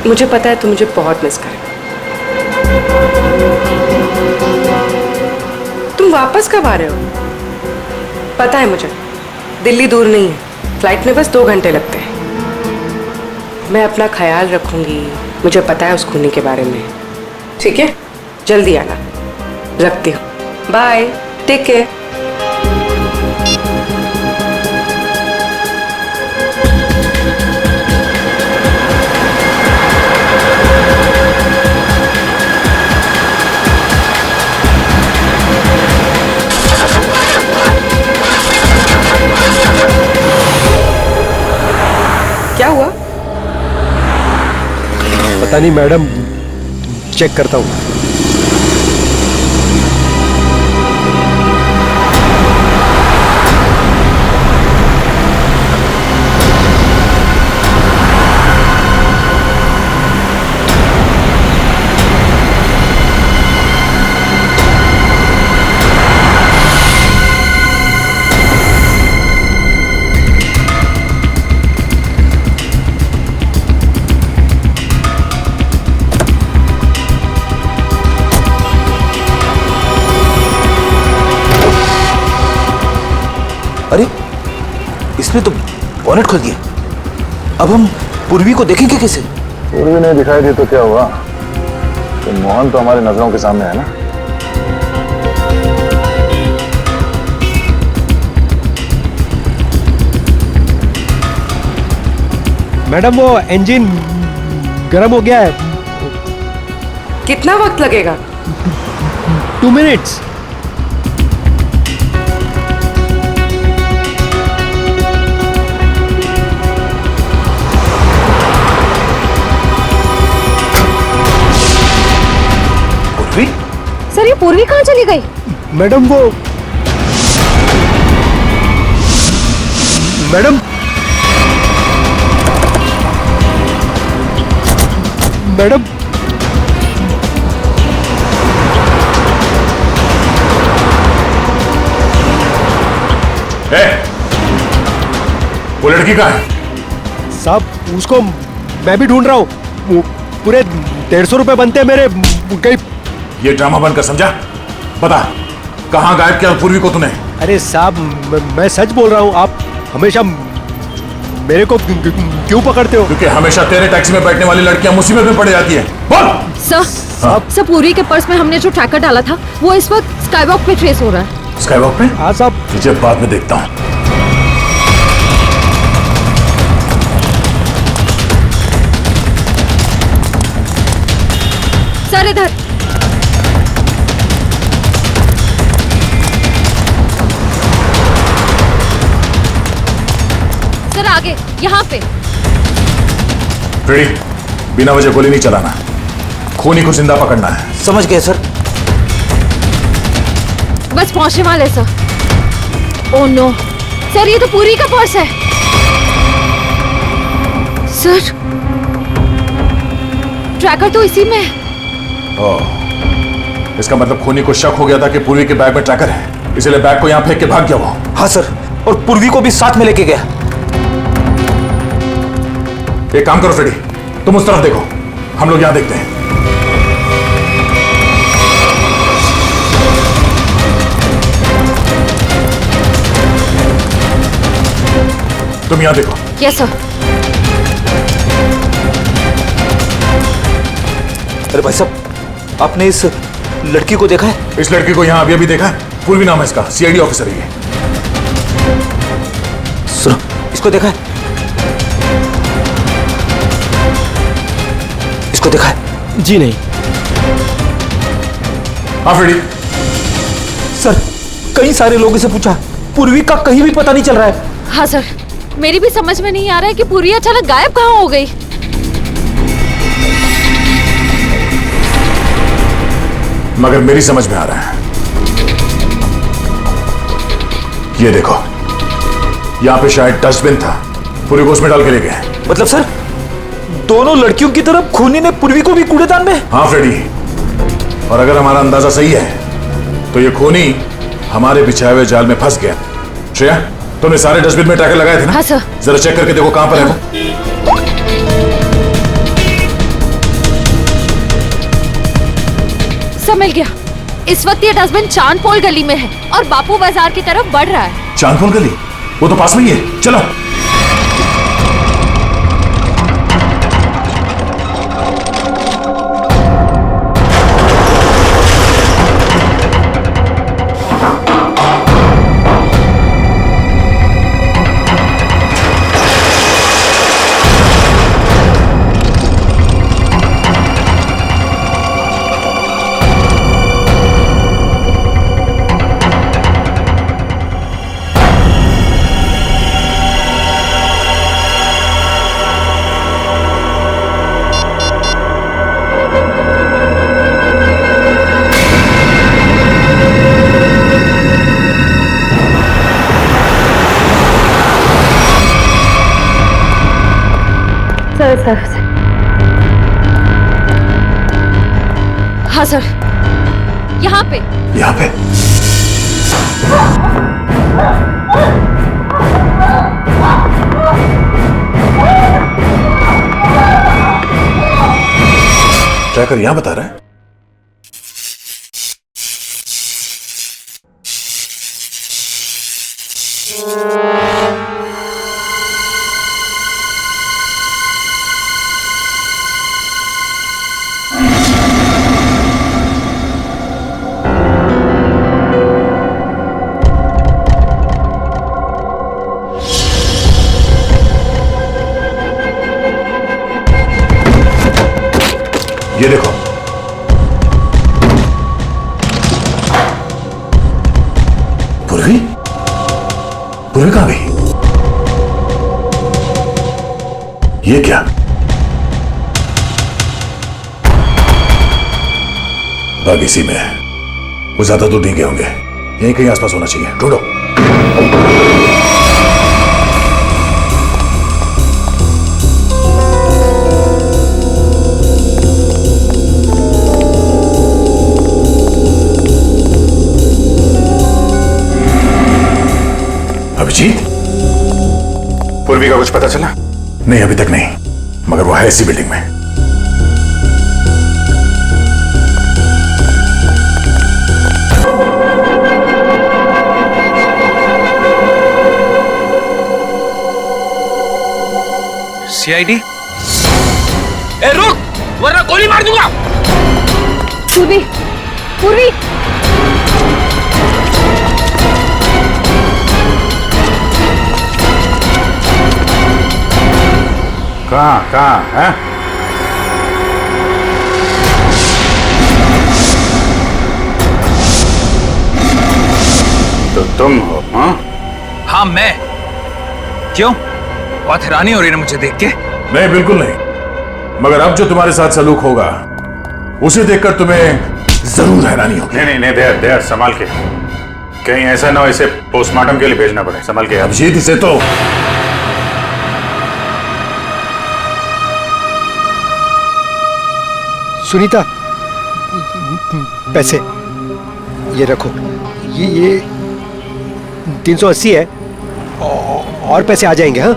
मुझे पता है तुम मुझे बहुत मिस करें। तुम वापस कब आ रहे हो? पता है मुझे, दिल्ली दूर नहीं है, फ्लाइट में बस 2 घंटे लगते हैं। मैं अपना ख्याल रखूंगी, मुझे पता है उस खूनी के बारे में। ठीक है, जल्दी आना। रखती हूँ, बाय, टेक केयर। क्या हुआ? पता नहीं मैडम, चेक करता हूँ। अरे इसने तो बॉनेट खोल दिया। अब हम पूर्वी को देखेंगे कैसे? पूर्वी नहीं दिखाई दी तो क्या हुआ? तो मोहन तो हमारी नजरों के सामने है ना। मैडम वो इंजन गर्म हो गया है। कितना वक्त लगेगा? 2 मिनट्स। सर ये पूर्वी कहाँ चली गई? मैडम वो मैडम मैडम वो लड़की कहाँ है? साहब उसको मैं भी ढूंढ रहा हूँ। पूरे 150 रुपए बनते हैं मेरे। कहीं ये ड्रामा बनकर समझा? बता कहाँ गायब किया पूर्वी को तूने? अरे साहब मैं सच बोल रहा हूँ। आप हमेशा मेरे को क्यों पकड़ते हो? क्योंकि हमेशा तेरे टैक्सी में बैठने वाली लड़कियां मुसीबत में पड़ जाती हैं। बोल। सर पूर्वी के पर्स में हमने जो ट्रैकर डाला था वो इस वक्त स्काईवॉक पे ट्रेस हो रहा है। स्काईवॉक पे? हाँ साहब। तुझे बाद में देखता हूँ। सर इधर। सर आगे आगे यहाँ पे। फ्रेडी, बिना वजह गोली नहीं चलाना, खूनी को जिंदा पकड़ना है। समझ गए सर। बस पहुंचने वाले सर। ओह नो सर, ये तो पूरी का पर्स है सर। ट्रैकर तो इसी में है। ओह, इसका मतलब खूनी को शक हो गया था कि पूर्वी के बैग में ट्रैकर है, इसलिए बैग को यहां फेंक के भाग गया वो। हाँ सर, और पूर्वी को भी साथ में लेके गया। एक काम करो फ्रेडी, तुम उस तरफ देखो, हम लोग यहां देखते हैं। तुम यहां देखो। Yes sir. अरे भाई साहब, आपने इस लड़की को देखा है? इस लड़की को यहां अभी अभी देखा है। पूर्वी नाम है इसका, सीआईडी ऑफिसर है ये। सुनो, इसको देखा है? इसको देखा है? जी नहीं। हाँ फ्रेडी। सर, कई सारे लोगों से पूछा, पूर्वी का कहीं भी पता नहीं चल रहा है। हाँ सर, मेरी भी समझ में नहीं आ रहा है कि पूरी अचानक गायब कहाँ हो गई। मगर मेरी समझ में आ रहा है। ये देखो, यहां पे शायद डस्टबिन था, पूर्वी को उसमें डाल के ले गए। मतलब सर, दोनों लड़कियों की तरफ खूनी ने पूर्वी को भी कूड़ेदान में? हाँ फ्रेडी, और अगर हमारा अंदाजा सही है तो ये खूनी हमारे बिछाए हुए जाल में फंस गया। श्रेया, तुमने सारे डस्टबिन में ट्रैकर लगाए थे ना? हाँ सर। जरा चेक करके देखो कहां पर है वो। सब मिल गया। इस वक्त ये डस्टबिन चांदपोल गली में है और बापू बाजार की तरफ बढ़ रहा है। चांदपोल गली? वो तो पास में ही है, चलो। सर। हाँ सर, यहाँ पे। यहाँ पे? ट्रैकर यहाँ बता रहा है। ये देखो, पूर्वी? पूर्वी कहां गई? ये क्या? बाग इसी में है, वो ज्यादा दूर नहीं गए होंगे, यहीं कहीं आसपास होना चाहिए, ढूंढो। अभिजीत, पूर्वी का कुछ पता चला? नहीं, अभी तक नहीं, मगर वो है इसी बिल्डिंग में। सीआईडी? ए रुक, वरना गोली मार दूंगा। पूर्वी, पूर्वी। कहाँ है? तो तुम हो? हाँ, हाँ मैं। क्यों? बहुत हैरानी हो रही है ना मुझे देख के। नहीं, बिल्कुल नहीं। मगर अब जो तुम्हारे साथ सलूक होगा उसे देखकर तुम्हें जरूर हैरानी होगी। नहीं नहीं नहीं, देर संभाल के, कहीं ऐसा ना हो इसे पोस्टमार्टम के लिए भेजना पड़े। संभाल के। अभिजीत, इसे तो सुनीता, पैसे ये रखो। ये 380 है और पैसे आ जाएंगे। हाँ,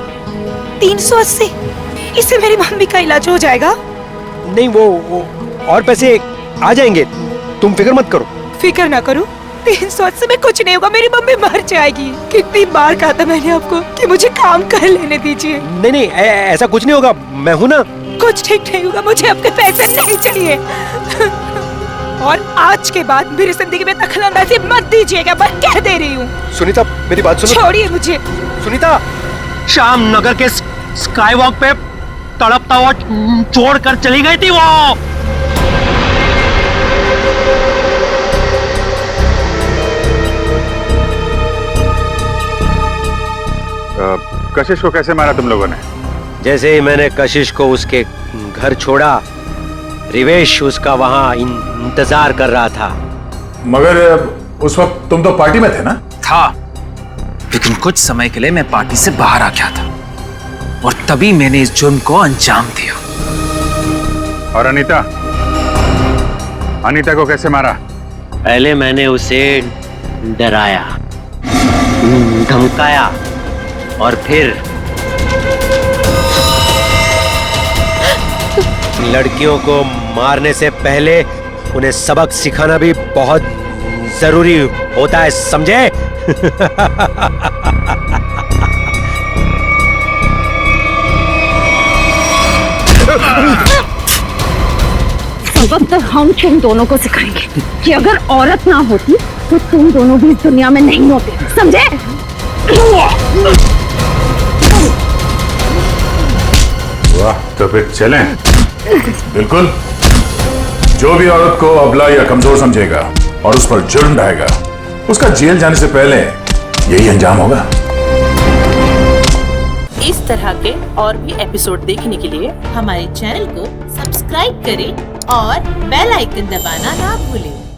380? इससे मेरी मम्मी का इलाज हो जाएगा? नहीं, वो और पैसे आ जाएंगे, तुम फिक्र मत करो। फिक्र ना करूं? 380 में कुछ नहीं होगा, मेरी मम्मी मर जाएगी। कितनी बार कहा था मैंने आपको कि मुझे काम कर लेने दीजिए। नहीं नहीं, ऐसा कुछ नहीं होगा, मैं हूं ना। कुछ ठीक नहीं होगा, मुझे आपके पैसे नहीं चाहिए। और आज के बाद मेरी जिंदगी में दखलंदाजी मत दीजिएगा, मैं कह दे रही हूँ। सुनीता, मेरी बात सुनो। छोड़िए मुझे। सुनीता, शाम नगर के स्काई वॉक पे तड़पता हुआ छोड़ कर चली गई थी वो। कशिश को कैसे मारा तुम लोगों ने? जैसे ही मैंने कशिश को उसके घर छोड़ा, रिवेश उसका वहां इंतजार कर रहा था। मगर उस वक्त तुम तो पार्टी में थे ना? था, लेकिन कुछ समय के लिए मैं पार्टी से बाहर आ गया था और तभी मैंने इस जुर्म को अंजाम दिया। और अनीता को कैसे मारा? पहले मैंने उसे डराया, धमकाया और फिर लड़कियों को मारने से पहले उन्हें सबक सिखाना भी बहुत जरूरी होता है, समझे? सबक तो हम तुम दोनों को सिखाएंगे कि अगर औरत ना होती तो तुम दोनों भी इस दुनिया में नहीं होते, समझे? वाह, तो फिर चलें? बिल्कुल। जो भी औरत को अबला या कमजोर समझेगा और उस पर जुर्म ढाएगा, उसका जेल जाने से पहले यही अंजाम होगा। इस तरह के और भी एपिसोड देखने के लिए हमारे चैनल को सब्सक्राइब करें और बेल आइकन दबाना ना भूलें।